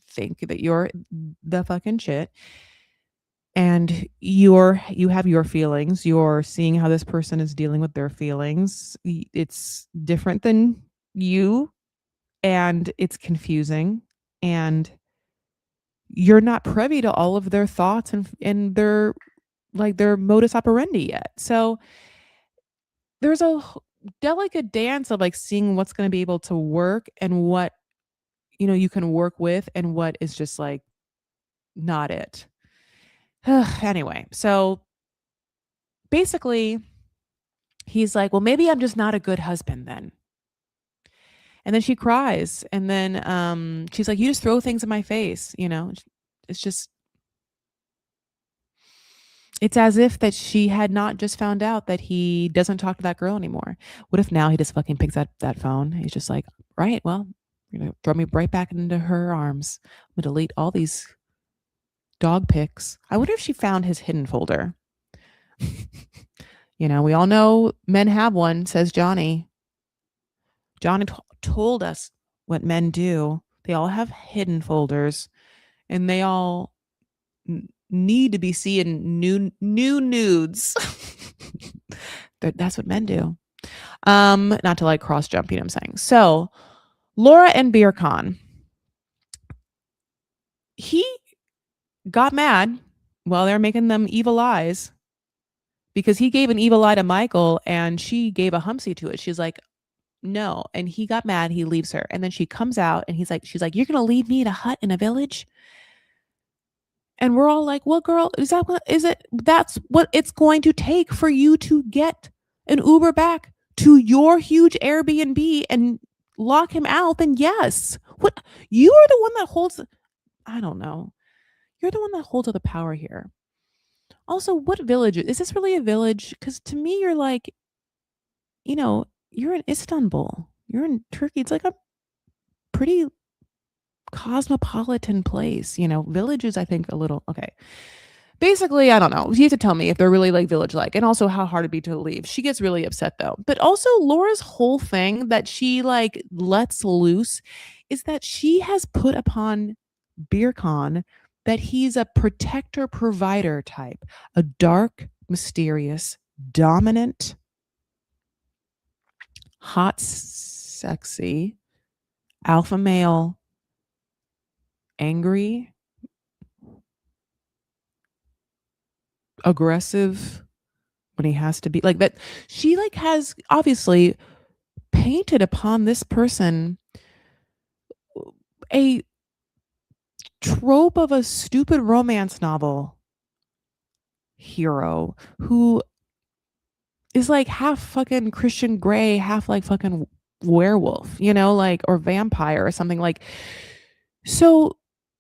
think that you're the fucking shit, and you have your feelings, you're seeing how this person is dealing with their feelings. It's different than you, and it's confusing, and you're not privy to all of their thoughts and their like their modus operandi yet. So there's a delicate dance of like seeing what's going to be able to work and what you can work with and what is just like not it. Anyway, so basically he's like, well, maybe I'm just not a good husband then. And then she cries, and then she's like, you just throw things in my face. It's just it's as if that she had not just found out that he doesn't talk to that girl anymore. What if now he just fucking picks up that phone? He's just like, right, well, you're gonna throw me right back into her arms. I'm gonna delete all these dog pics. I wonder if she found his hidden folder. We all know men have one, says Johnny. Johnny told us what men do. They all have hidden folders, and they all need to be seeing new nudes. That's what men do. Not to like cross jump, you know what I'm saying? So Laura and Beer Con, he got mad while they're making them evil eyes because he gave an evil eye to Michael and she gave a humpsy to it. She's like, no. And he got mad. He leaves her. And then she comes out and she's like, you're going to leave me in a hut in a village? And we're all like, well, girl, that's what it's going to take for you to get an Uber back to your huge Airbnb and lock him out? Then yes. What you are the one that holds, I don't know. You're the one that holds all the power here. Also, what village is this really a village? Because to me, you're like, you're in Istanbul. You're in Turkey. It's like a pretty cosmopolitan place. Villages, I think a little okay. Basically, I don't know. You have to tell me if they're really like village like, and also how hard it'd be to leave. She gets really upset though. But also Laura's whole thing that she like lets loose is that she has put upon Beercon that he's a protector provider type, a dark, mysterious, dominant, hot, sexy, alpha male, angry, aggressive when he has to be like that. She like has obviously painted upon this person a trope of a stupid romance novel hero who is like half fucking Christian Grey, half like fucking werewolf, like, or vampire or something like. So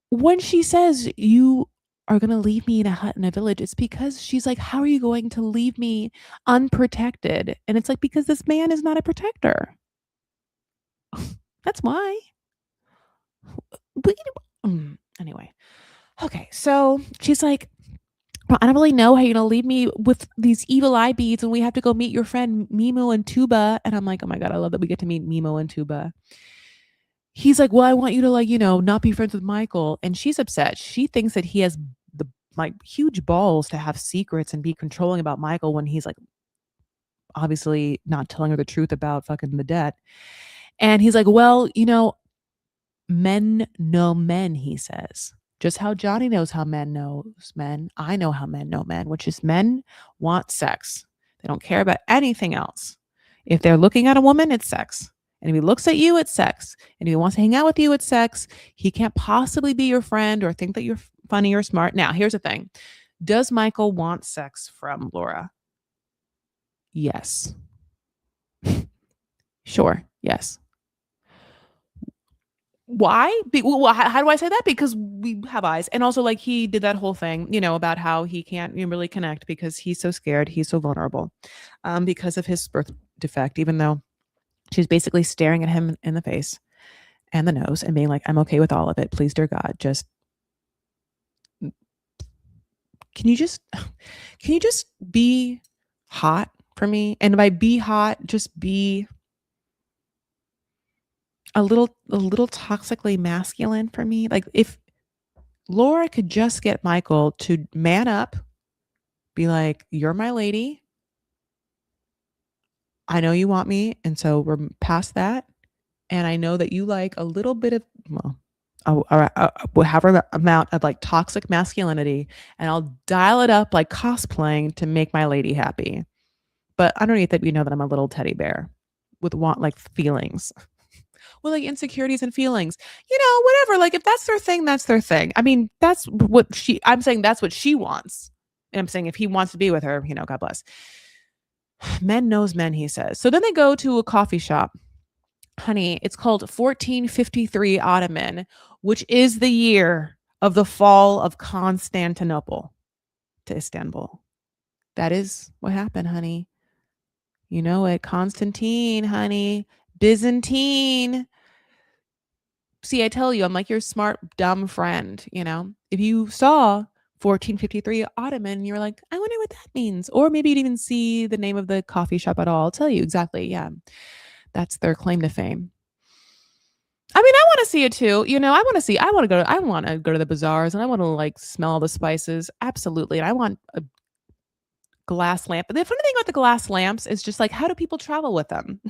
when she says you are going to leave me in a hut in a village, it's because she's like, how are you going to leave me unprotected? And it's like, because this man is not a protector. That's why. Anyway. Okay. So she's like, well, I don't really know how you're going to leave me with these evil eye beads and we have to go meet your friend Mimo and Tuba. And I'm like, oh my God, I love that we get to meet Mimo and Tuba. He's like, well, I want you to, like, not be friends with Michael. And she's upset. She thinks that he has the like huge balls to have secrets and be controlling about Michael when he's like obviously not telling her the truth about fucking the debt. And he's like, well, men know men, he says. Just how Johnny knows how men knows men. I know how men know men, which is men want sex. They don't care about anything else. If they're looking at a woman, it's sex. And if he looks at you, it's sex. And if he wants to hang out with you, it's sex. He can't possibly be your friend or think that you're funny or smart. Now, here's the thing. Does Michael want sex from Laura? Yes. Sure. Yes. Why? Well, how do I say that? Because we have eyes. And also, like, he did that whole thing, about how he can't really connect because he's so scared. He's so vulnerable because of his birth defect, even though she's basically staring at him in the face and the nose and being like, I'm okay with all of it. Please, dear God, just can you just be hot for me? And by be hot, just be a little toxically masculine for me. Like, if Laura could just get Michael to man up, be like, you're my lady. I know you want me. And so we're past that. And I know that you like a little bit of, well, however amount of like toxic masculinity. And I'll dial it up like cosplaying to make my lady happy. But underneath it, you know that I'm a little teddy bear with like feelings. Well, like insecurities and feelings, whatever. Like, if that's their thing, that's their thing. I mean, that's what I'm saying that's what she wants. And I'm saying if he wants to be with her, God bless. Men knows men, he says. So then they go to a coffee shop. Honey, it's called 1453 Ottoman, which is the year of the fall of Constantinople to Istanbul. That is what happened, honey. You know it. Constantine, honey. Byzantine. See, I tell you, I'm like your smart, dumb friend, If you saw 1453 Ottoman, you're like, I wonder what that means. Or maybe you'd even see the name of the coffee shop at all. I'll tell you exactly. Yeah. That's their claim to fame. I mean, I want to see it too. I want to go to the bazaars and I want to like smell all the spices. Absolutely. And I want a glass lamp. But the funny thing about the glass lamps is just like, how do people travel with them?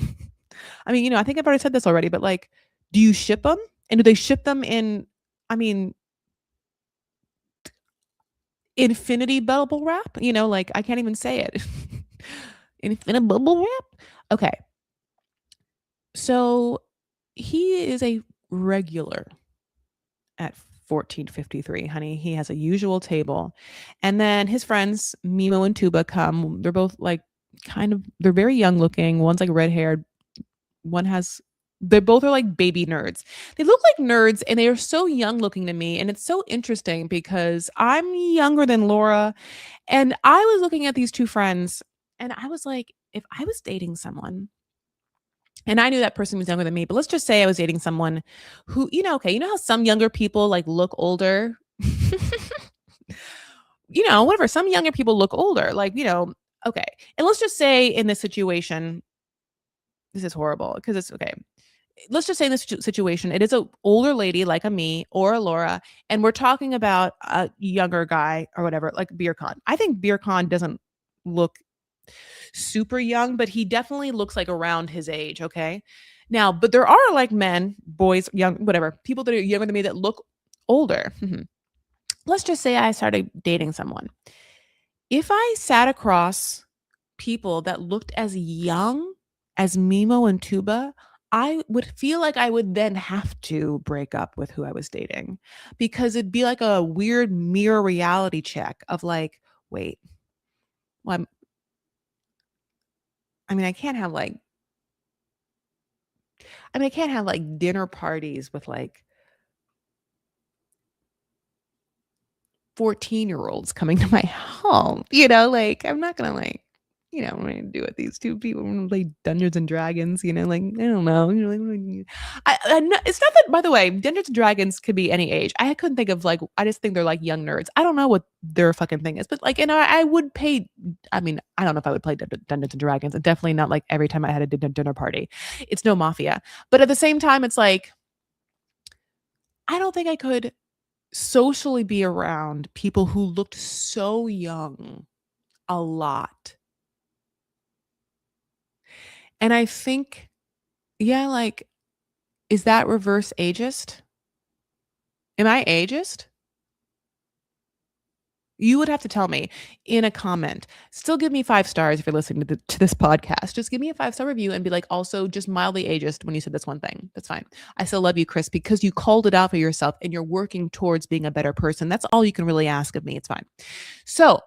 I mean, I think I've already said this already, but like, do you ship them? And do they ship them in, I mean, infinity bubble wrap? Like, I can't even say it. Infinite bubble wrap? Okay. So he is a regular at 1453, honey. He has a usual table. And then his friends, Mimo and Tuba, come. They're both like they're very young looking. One's like red haired. They both are like baby nerds. They look like nerds and they are so young looking to me. And it's so interesting because I'm younger than Laura. And I was looking at these two friends and I was like, if I was dating someone, and I knew that person was younger than me, but let's just say I was dating someone who, okay, how some younger people like look older? Whatever, some younger people look older, like, okay. And let's just say in this situation, this is horrible because it's okay. Let's just say in this situation, it is an older lady like a me or a Laura, and we're talking about a younger guy or whatever, like Beer Con. I think Beer Con doesn't look super young, but he definitely looks like around his age. Okay. Now, but there are like men, boys, young, whatever, people that are younger than me that look older. Let's just say I started dating someone. If I sat across people that looked as young as Mimo and Tuba, I would feel like I would then have to break up with who I was dating because it'd be like a weird mirror reality check of like, wait, well, I mean, I can't have like I mean, I can't have like dinner parties with like 14-year-olds coming to my home, like, I'm not gonna, like, I'm gonna do it. These 2 people, I'm gonna play Dungeons& and Dragons, like, I don't know, like, it's not that by the way, Dungeons& and Dragons could be any age. I couldn't think of, like I just think they're, like, young nerds. I don't know what their fucking thing is, but, like, I would pay I mean, I don't know if I would play Dungeons& and Dragons, definitely not, like, every time I had a dinner party. It's no Mafia. But at the same time, it's like, I don't think I could socially be around people who looked so young a lot. And I think, yeah, like, is that reverse ageist? Am I ageist? You would have to tell me in a comment. Still give me 5 stars if you're listening to this podcast. Just give me a 5-star review and be like, also just mildly ageist when you said this one thing. That's fine. I still love you, Chris, because you called it out for yourself and you're working towards being a better person. That's all you can really ask of me. It's fine. So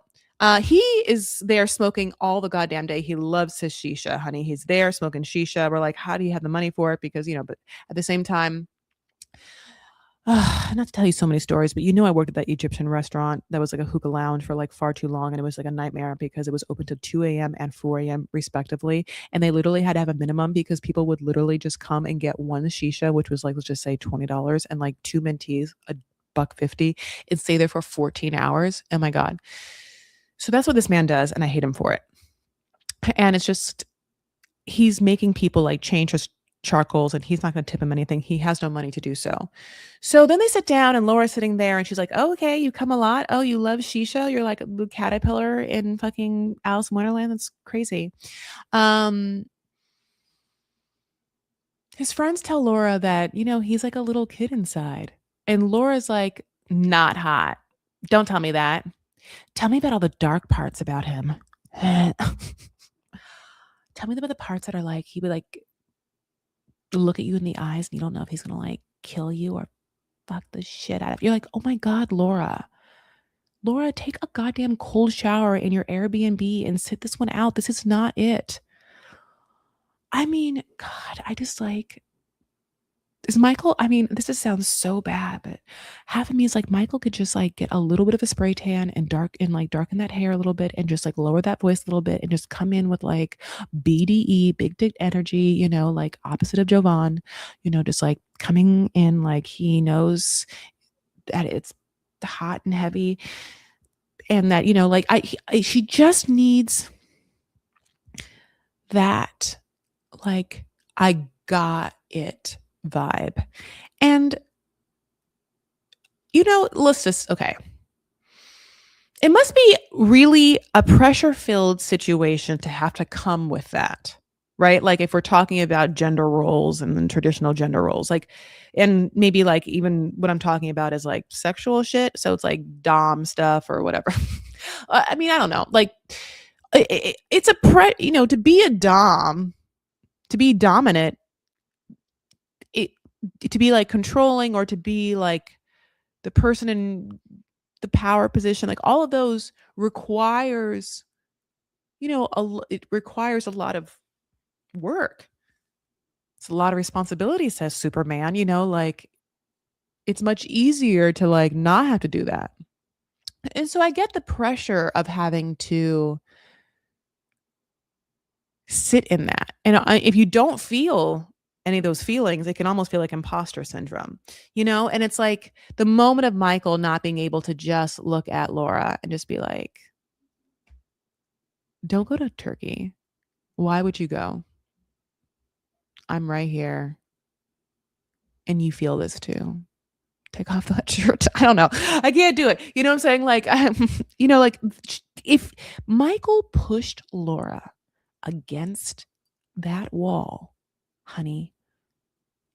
he is there smoking all the goddamn day. He loves his shisha, honey. He's there smoking shisha. We're like, how do you have the money for it? Because, but at the same time, not to tell you so many stories, but I worked at that Egyptian restaurant that was like a hookah lounge for like far too long. And it was like a nightmare because it was open till 2 a.m. and 4 a.m. respectively. And they literally had to have a minimum because people would literally just come and get one shisha, which was like, let's just say $20 and like 2 mentees, $1.50, and stay there for 14 hours. Oh my God. So that's what this man does. And I hate him for it. And it's just, he's making people like change his charcoals and he's not going to tip him anything. He has no money to do so. So then they sit down and Laura's sitting there and she's like, oh, okay, you come a lot. Oh, you love shisha. You're like the caterpillar in fucking Alice in Wonderland. That's crazy. His friends tell Laura that, he's like a little kid inside. And Laura's like, not hot. Don't tell me that. Tell me about all the dark parts about him. Tell me about the parts that are like, he would like look at you in the eyes and you don't know if he's gonna like kill you or fuck the shit out of you. You're like, oh my God, Laura. Laura, take a goddamn cold shower in your Airbnb and sit this one out. This is not it. I mean, God, I just like, is Michael, I mean, this just sounds so bad, but half of me is like, Michael could just like get a little bit of a spray tan and darken that hair a little bit and just like lower that voice a little bit and just come in with like BDE, big dick energy, like opposite of Jovan, just like coming in like he knows that it's hot and heavy and that, like she just needs that, like, I got it vibe. And let's just, okay. It must be really a pressure-filled situation to have to come with that, right? Like if we're talking about gender roles and then traditional gender roles, like, and maybe like even what I'm talking about is like sexual shit. So it's like dom stuff or whatever. I mean, I don't know. Like it's to be a dom, to be dominant, to be like controlling or to be like the person in the power position, like all of those requires, it requires a lot of work. It's a lot of responsibility, says Superman, like it's much easier to like not have to do that. And so I get the pressure of having to sit in that. And if you don't feel any of those feelings, it can almost feel like imposter syndrome, And it's like the moment of Michael not being able to just look at Laura and just be like, don't go to Turkey. Why would you go? I'm right here. And you feel this too. Take off that shirt. I don't know. I can't do it. You know what I'm saying? Like, like if Michael pushed Laura against that wall, honey,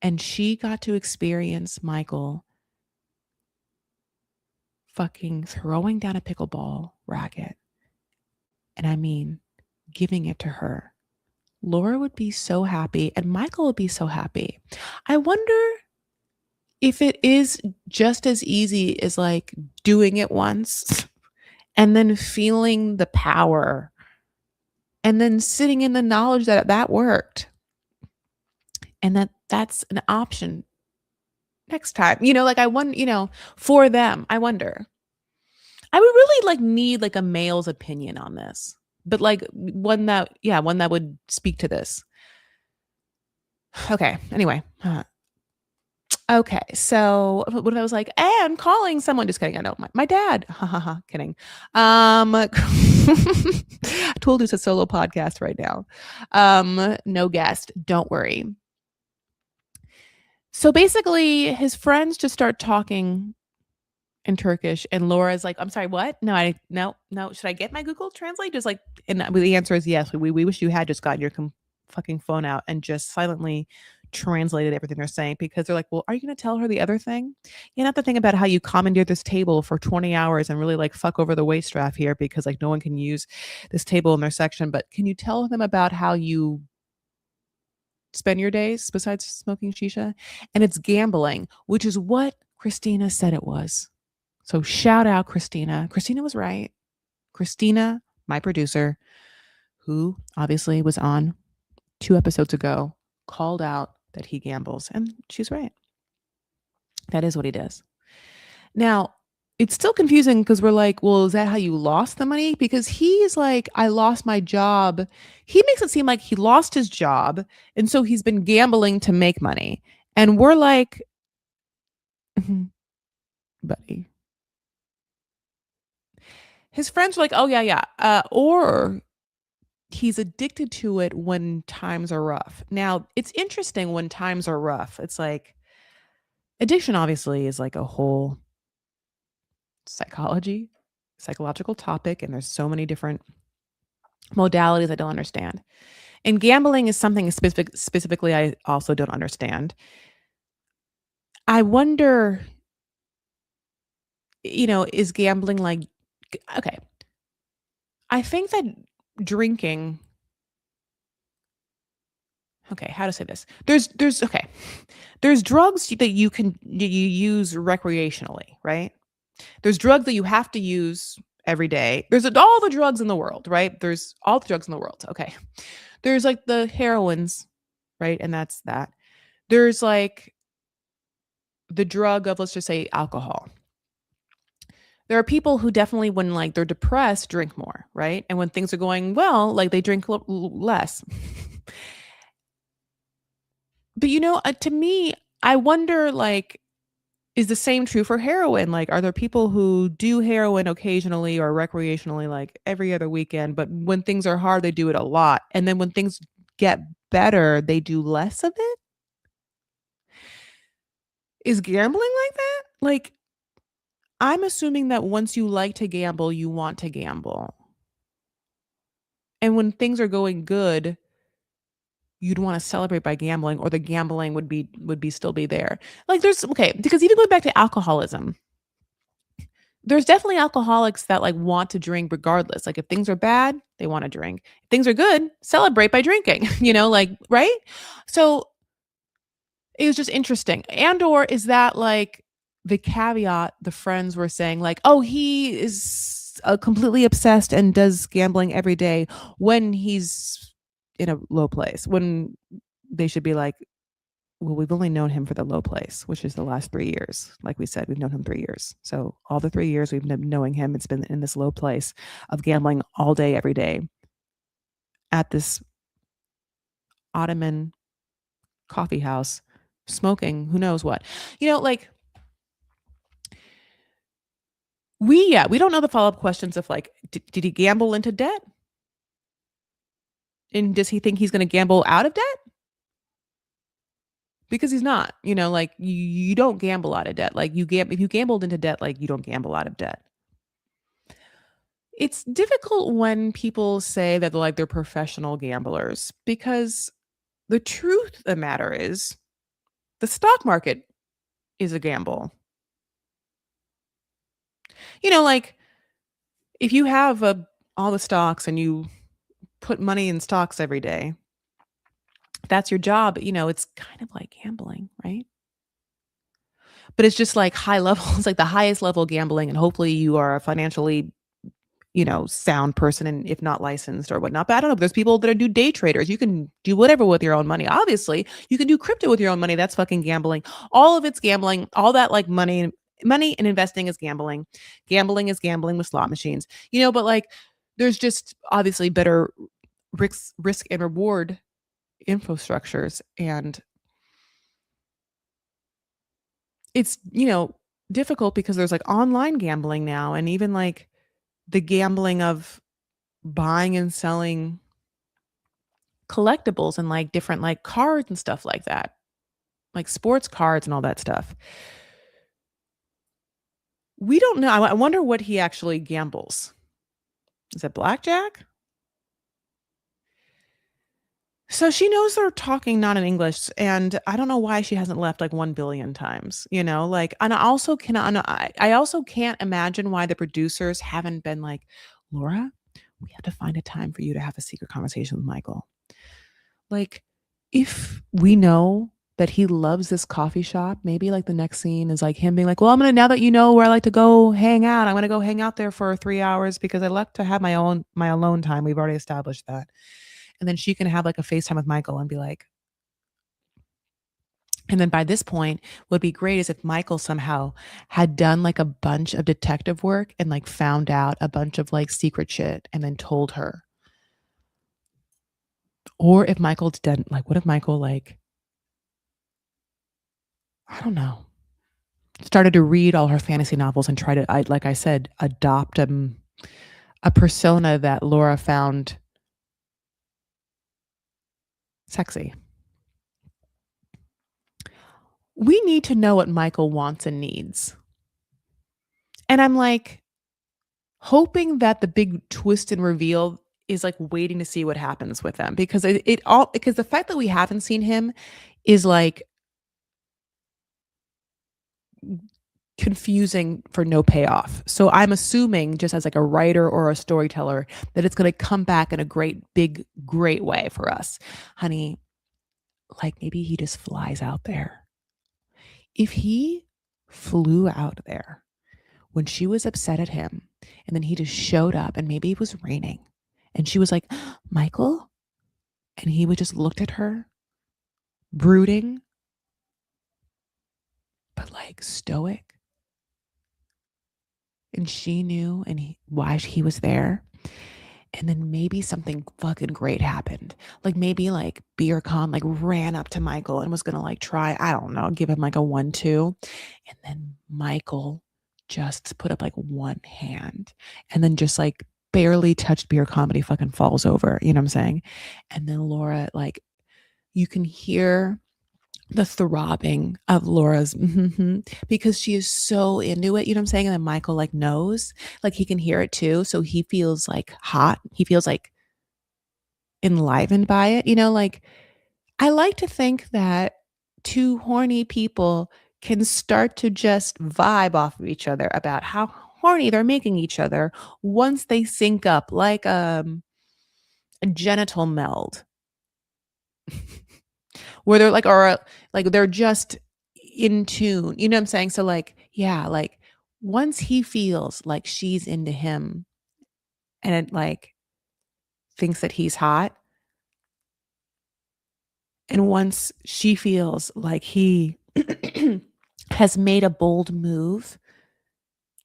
and she got to experience Michael fucking throwing down a pickleball racket, and I mean, giving it to her, Laura would be so happy and Michael would be so happy. I wonder if it is just as easy as like doing it once and then feeling the power and then sitting in the knowledge that that worked. and that's an option next time. Like I wonder, for them, I wonder. I would really like need like a male's opinion on this. But like one that would speak to this. Okay. Anyway. Okay. So what if I was like, hey, I'm calling someone? Just kidding. I know my dad. Ha ha ha. Kidding. I told you it's a solo podcast right now. No guest. Don't worry. So basically, his friends just start talking in Turkish, and Laura's like, "I'm sorry, what? No, no. Should I get my Google Translate?" Just like, and the answer is yes. We wish you had just gotten your fucking phone out and just silently translated everything they're saying, because they're like, "Well, are you going to tell her the other thing? You have to think about how you commandeered this table for 20 hours and really like fuck over the waist strap here because like no one can use this table in their section. But can you tell them about how you spend your days besides smoking shisha?" And it's gambling, which is what Christina said it was. So shout out Christina. Christina was right. Christina, my producer, who obviously was on 2 episodes ago, called out that he gambles. And she's right. That is what he does. Now, it's still confusing because we're like, well, is that how you lost the money? Because he's like, I lost my job. He makes it seem like he lost his job. And so he's been gambling to make money. And we're like, buddy. His friends were like, oh, yeah, yeah. Or he's addicted to it when times are rough. Now, it's interesting when times are rough. It's like addiction obviously is like a whole psychological topic, and there's so many different modalities I don't understand. And gambling is something specifically I also don't understand. I wonder, is gambling like okay. I think that drinking okay, how to say this? There's okay. There's drugs that you use recreationally, right? There's drugs that you have to use every day. There's all the drugs in the world, right? There's all the drugs in the world. Okay. There's like the heroines, right? And that's that. There's like the drug of, let's just say, alcohol. There are people who definitely, when like they're depressed, drink more, right? And when things are going well, like they drink less. But to me, I wonder, like, is the same true for heroin? Like, are there people who do heroin occasionally or recreationally, like every other weekend, but when things are hard, they do it a lot, and then when things get better, they do less of it? Is gambling like that? Like, I'm assuming that once you like to gamble, you want to gamble, and when things are going good, you'd want to celebrate by gambling, or the gambling would be still be there. Like, there's okay, because even going back to alcoholism, there's definitely alcoholics that like want to drink regardless. Like if things are bad, they want to drink. If things are good, celebrate by drinking, like, right? So it was just interesting. And or is that like the caveat the friends were saying, like, oh, he is completely obsessed and does gambling every day when he's in a low place, when they should be like, well, we've only known him for the low place, which is the last 3 years. Like we said, we've known him 3 years. So all the 3 years we've been knowing him, it's been in this low place of gambling all day, every day at this Ottoman coffee house, smoking who knows what. Like we don't know the follow-up questions of like, did he gamble into debt? And does he think he's going to gamble out of debt? Because he's not, like you don't gamble out of debt. Like if you gambled into debt, like you don't gamble out of debt. It's difficult when people say that they're professional gamblers, because the truth of the matter is the stock market is a gamble. Like if you have all the stocks and you put money in stocks every day, that's your job. It's kind of like gambling, right? But it's just like high level. It's like the highest level gambling. And hopefully you are financially sound person and if not licensed or whatnot. But I don't know. There's people that do day traders. You can do whatever with your own money. Obviously, you can do crypto with your own money. That's fucking gambling. All of it's gambling. All that like money and investing is gambling. Gambling is gambling with slot machines. But like there's just obviously better risk and reward infrastructures, and it's difficult because there's like online gambling now, and even like the gambling of buying and selling collectibles and like different like cards and stuff like that, like sports cards and all that stuff. We don't know. I wonder what he actually gambles. Is it blackjack? So she knows they're talking not in English, and I don't know why she hasn't left like 1 billion times. Like, and I also can't imagine why the producers haven't been like, Laura, we have to find a time for you to have a secret conversation with Michael. Like, if we know that he loves this coffee shop, maybe like the next scene is like him being like, well, now that you know where I like to go hang out, I'm gonna go hang out there for 3 hours because I like to have my alone time. We've already established that. And then she can have like a FaceTime with Michael and be like, and then by this point, what would be great is if Michael somehow had done like a bunch of detective work and like found out a bunch of like secret shit and then told her. Or if Michael did like, what if Michael like, I don't know, started to read all her fantasy novels and try to, like I said, adopt a persona that Laura found sexy. We need to know what Michael wants and needs. And I'm like hoping that the big twist and reveal is like waiting to see what happens with them, because because the fact that we haven't seen him is like confusing for no payoff. So I'm assuming, just as like a writer or a storyteller, that it's going to come back in a great big great way for us. Honey, like maybe he just flies out there. If he flew out there when she was upset at him and then he just showed up and maybe it was raining and she was like, Michael, and he would just looked at her brooding but like stoic, and she knew why he was there. And then maybe something fucking great happened. Like maybe like Beercon like ran up to Michael and was gonna like try, I don't know, give him like a 1-2. And then Michael just put up like one hand and then just like barely touched Beercon, but he fucking falls over. You know what I'm saying? And then Laura, like, you can hear the throbbing of Laura's because she is so into it, you know what I'm saying? And then Michael like knows, like he can hear it too. So he feels like hot. He feels like enlivened by it, like I like to think that two horny people can start to just vibe off of each other about how horny they're making each other once they sync up like a genital meld. Where they're like, or like they're just in tune. You know what I'm saying? So like, yeah, like once he feels like she's into him and it like thinks that he's hot, and once she feels like he has made a bold move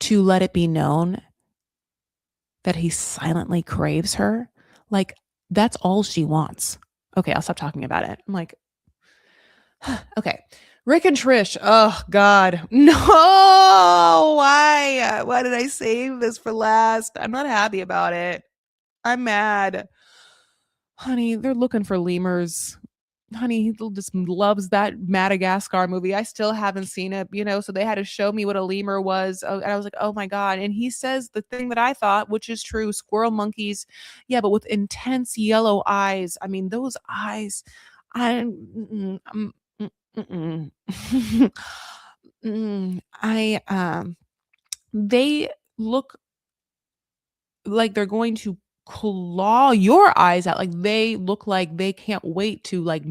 to let it be known that he silently craves her, like that's all she wants. Okay, I'll stop talking about it. I'm like, okay. Rick and Trish. Oh God. No. Why? Why did I save this for last? I'm not happy about it. I'm mad. Honey, they're looking for lemurs. Honey, he just loves that Madagascar movie. I still haven't seen it, so they had to show me what a lemur was. Oh, and I was like, oh my God. And he says the thing that I thought, which is true, squirrel monkeys. Yeah, but with intense yellow eyes. I mean, those eyes, Mm-mm. They look like they're going to claw your eyes out. Like they look like they can't wait to like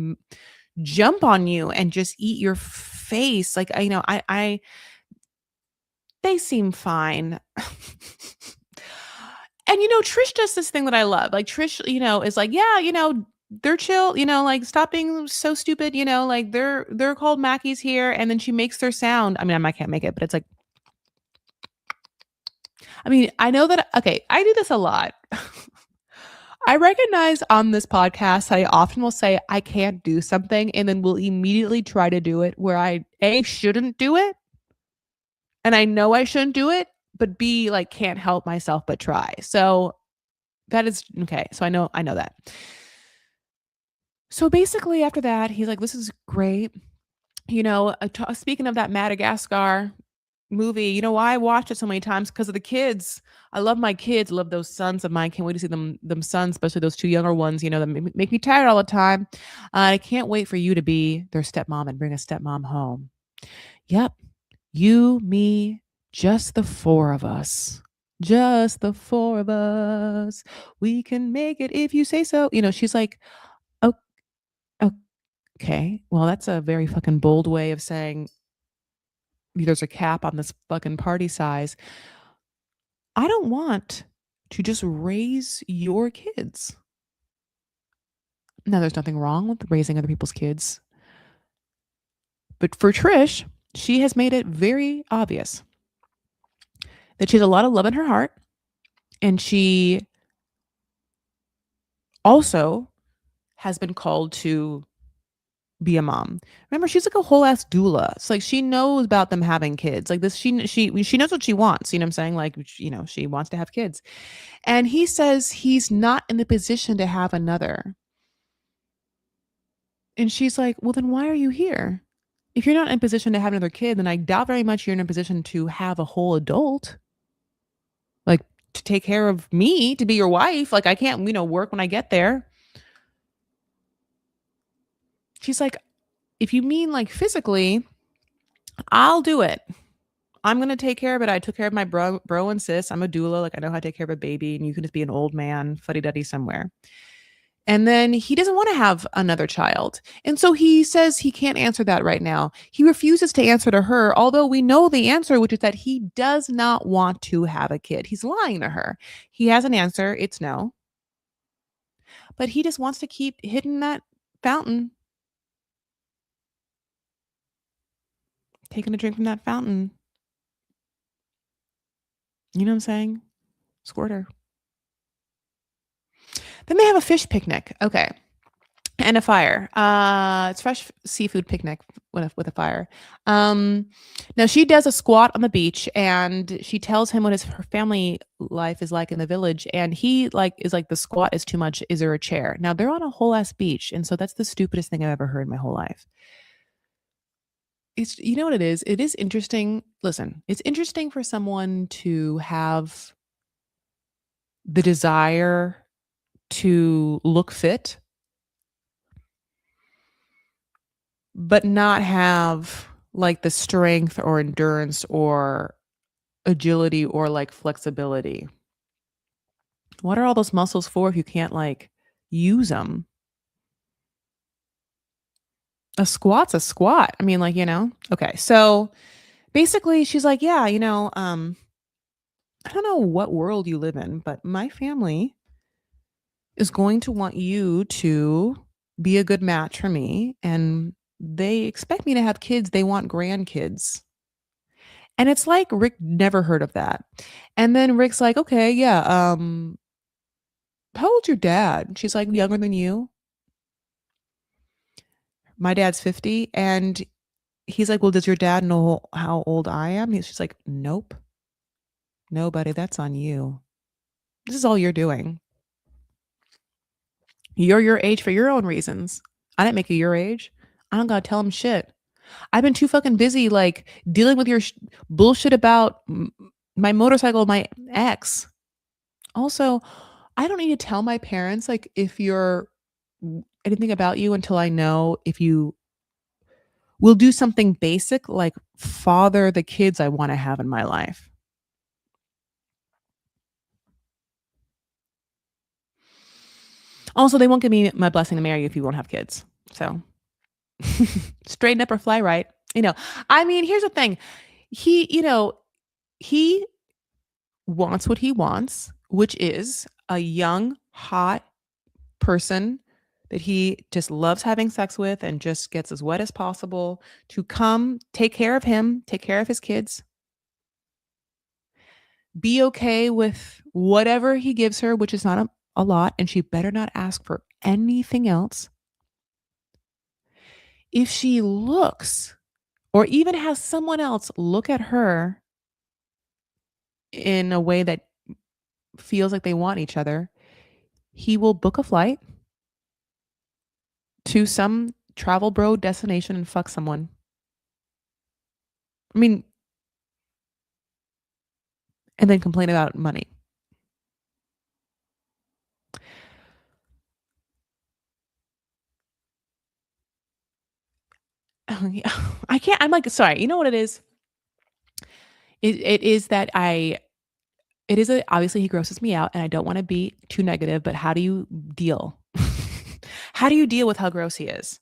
jump on you and just eat your face. Like they seem fine. And, Trish does this thing that I love. Like, Trish, is like, "Yeah, they're chill, like, stop being so stupid, like, they're called Mackies here," and then she makes their sound. I mean, I can't make it, but it's like I mean, I know that okay, I do this a lot. I recognize on this podcast, I often will say I can't do something and then will immediately try to do it where I A, shouldn't do it, and I know I shouldn't do it, but B, like, can't help myself but try. So that is okay. So I know that. So basically after that, he's like, "This is great." Speaking of that Madagascar movie, you know why I watched it so many times? Because of the kids. I love my kids, love those sons of mine. Can't wait to see them sons, especially those 2 younger ones, that make me tired all the time. I can't wait for you to be their stepmom and bring a stepmom home. Yep. You, me, just the 4 of us. Just the 4 of us. We can make it if you say so. She's like, "Oh, okay. Well, that's a very fucking bold way of saying there's a cap on this fucking party size. I don't want to just raise your kids." Now, there's nothing wrong with raising other people's kids. But for Trish, she has made it very obvious that she has a lot of love in her heart. And she also has been called to be a mom. Remember, she's like a whole ass doula. It's like she knows about them having kids. Like this, she knows what she wants. You know what I'm saying? Like, she wants to have kids. And he says he's not in the position to have another. And she's like, "Well, then why are you here? If you're not in a position to have another kid, then I doubt very much you're in a position to have a whole adult, like to take care of me, to be your wife. Like I can't, work when I get there." She's like, "If you mean like physically, I'll do it. I'm gonna take care of it. I took care of my bro and sis. I'm a doula. Like I know how to take care of a baby, and you can just be an old man, fuddy duddy somewhere." And then he doesn't want to have another child. And so he says he can't answer that right now. He refuses to answer to her, although we know the answer, which is that he does not want to have a kid. He's lying to her. He has an answer. It's no. But he just wants to keep hitting that fountain, taking a drink from that fountain. You know what I'm saying? Squirter. Then they have a fish picnic. Okay. And a fire. It's fresh seafood picnic with a fire. Um, Now she does a squat on the beach, and she tells him what her family life is like in the village, and he is like, "The squat is too much. Is there a chair?" Now they're on a whole ass beach, and so that's the stupidest thing I've ever heard in my whole life. It's you know what it is? It is interesting. Listen, it's interesting for someone to have the desire to look fit, but not have like the strength or endurance or agility or like flexibility. What are all those muscles for if you can't like use them? A squat's a squat. I mean, like, Okay. So basically she's like, "Yeah, I don't know what world you live in, but my family is going to want you to be a good match for me. And they expect me to have kids. They want grandkids." And it's like Rick never heard of that. And then Rick's like, "Okay, yeah, how old's your dad?" She's like, "Younger than you." My dad's 50. And he's like, "Well, does your dad know how old I am?" She's like, "Nope. No, buddy, that's on you. This is all you're doing. You're your age for your own reasons. I didn't make you your age. I don't gotta tell him shit. I've been too fucking busy, like, dealing with your bullshit about my motorcycle, my ex. Also, I don't need to tell my parents, like, if you're anything about you until I know if you will do something basic like father the kids I wanna have in my life. Also, they won't give me my blessing to marry you if you won't have kids. So, straighten up or fly right. You know, I mean, here's the thing. He, he wants what he wants, which is a young, hot person that he just loves having sex with and just gets as wet as possible to come take care of him, take care of his kids, be okay with whatever he gives her, which is not a lot, and she better not ask for anything else. If she looks or even has someone else look at her in a way that feels like they want each other, he will book a flight to some travel bro destination and fuck someone. I mean, and then complain about money. Oh, yeah. I can't. I'm like, sorry. You know what it is? It is that I. It is a, obviously he grosses me out, and I don't want to be too negative. But how do you deal? How do you deal with how gross he is?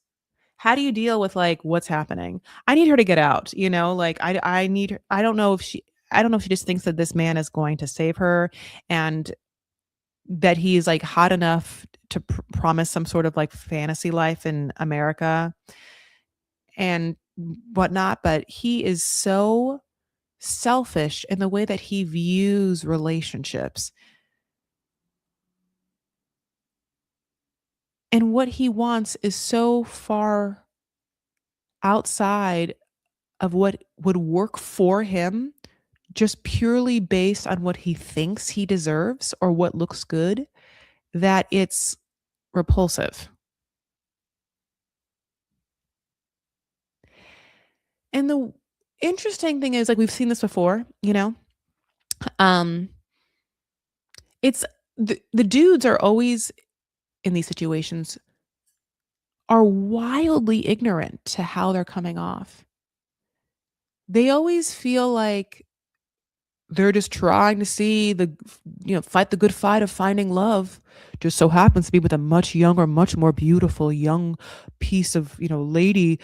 How do you deal with like what's happening? I need her to get out. You know, like I need her. I don't know if she. I don't know if she just thinks that this man is going to save her, and that he's like hot enough to promise some sort of like fantasy life in America and whatnot. But he is so selfish in the way that he views relationships. And what he wants is so far outside of what would work for him, just purely based on what he thinks he deserves or what looks good, that it's repulsive. And the interesting thing is, like, we've seen this before, you know? Um, it's the dudes are always in these situations are wildly ignorant to how they're coming off. They always feel like they're just trying to see fight the good fight of finding love. Just so happens to be with a much younger, much more beautiful young piece of, lady,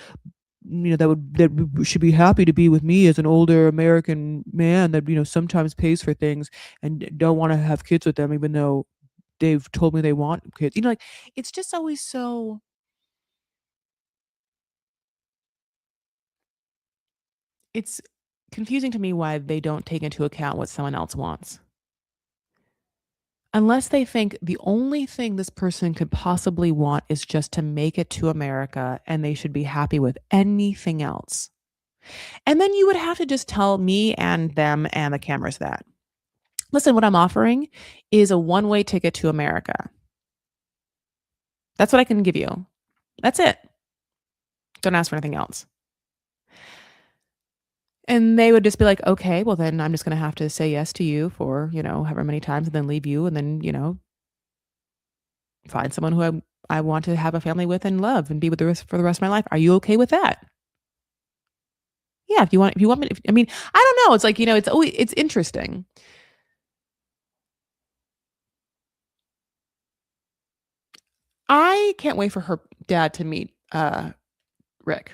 that should be happy to be with me as an older American man that, sometimes pays for things and don't want to have kids with them, even though they've told me they want kids. Like it's just always so it's confusing to me why they don't take into account what someone else wants. Unless they think the only thing this person could possibly want is just to make it to America and they should be happy with anything else. And then you would have to just tell me and them and the cameras that, listen, what I'm offering is a one-way ticket to America. That's what I can give you. That's it. Don't ask for anything else. And they would just be like, okay, well, then I'm just going to have to say yes to you for, however many times and then leave you and then, find someone who I want to have a family with and love and be with for the rest of my life. Are you okay with that? Yeah, if you want me to, I mean, I don't know. It's like, it's interesting. I can't wait for her dad to meet Rick.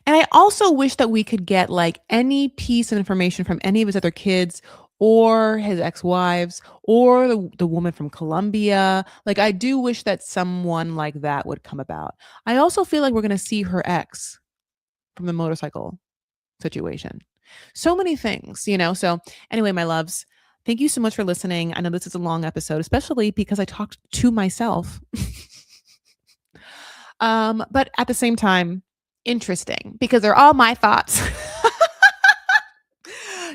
And I also wish that we could get like any piece of information from any of his other kids or his ex-wives or the woman from Colombia. Like I do wish that someone like that would come about. I also feel like we're going to see her ex from the motorcycle situation. So many things, So anyway, my loves, thank you so much for listening. I know this is a long episode, especially because I talked to myself. But at the same time, interesting because they're all my thoughts.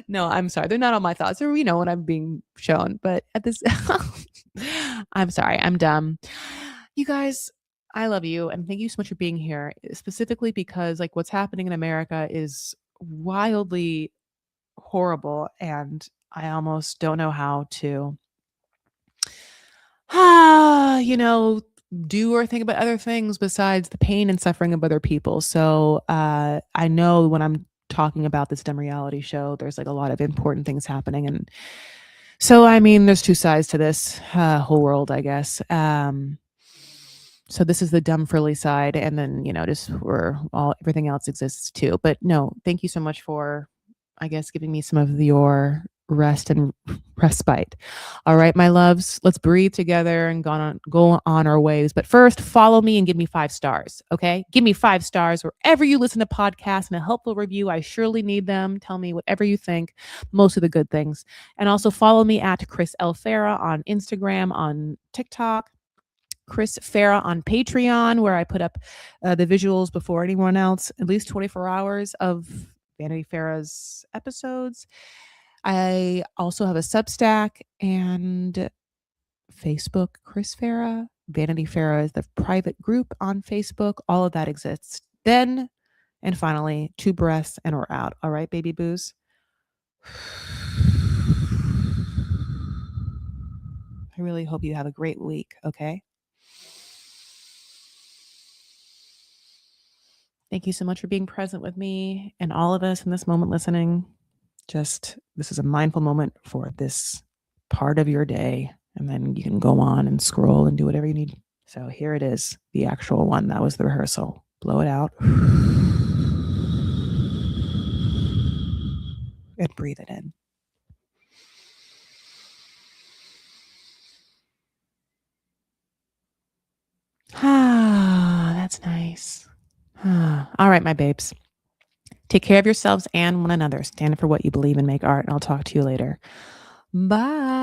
No, I'm sorry. They're not all my thoughts. Or when I'm being shown. But at this I'm sorry. I'm dumb. You guys, I love you and thank you so much for being here. Specifically because like what's happening in America is wildly horrible and I almost don't know how to do or think about other things besides the pain and suffering of other people. So I know when I'm talking about this dumb reality show, there's like a lot of important things happening. And so, I mean, there's two sides to this whole world, I guess. So this is the dumb frilly side. And then, just where everything else exists too. But no, thank you so much for, I guess, giving me some of your rest and respite. All right, my loves, let's breathe together and go on our ways. But first, follow me and give me 5 stars. Okay, give me 5 stars wherever you listen to podcasts and a helpful review. I surely need them. Tell me whatever you think, most of the good things, and also follow me at Chris L. Farah on Instagram, on TikTok. Chris Farah on Patreon, where I put up the visuals before anyone else, at least 24 hours of Vanity Farah's episodes. I also have a Substack and Facebook, Chris Farah. Vanity Farah is the private group on Facebook. All of that exists. Then, and finally, 2 breaths and we're out. All right, baby boos. I really hope you have a great week, okay? Thank you so much for being present with me and all of us in this moment listening. This is a mindful moment for this part of your day. And then you can go on and scroll and do whatever you need. So here it is, the actual one. That was the rehearsal. Blow it out. And breathe it in. Ah, that's nice. All right, my babes. Take care of yourselves and one another. Stand up for what you believe and make art. And I'll talk to you later. Bye.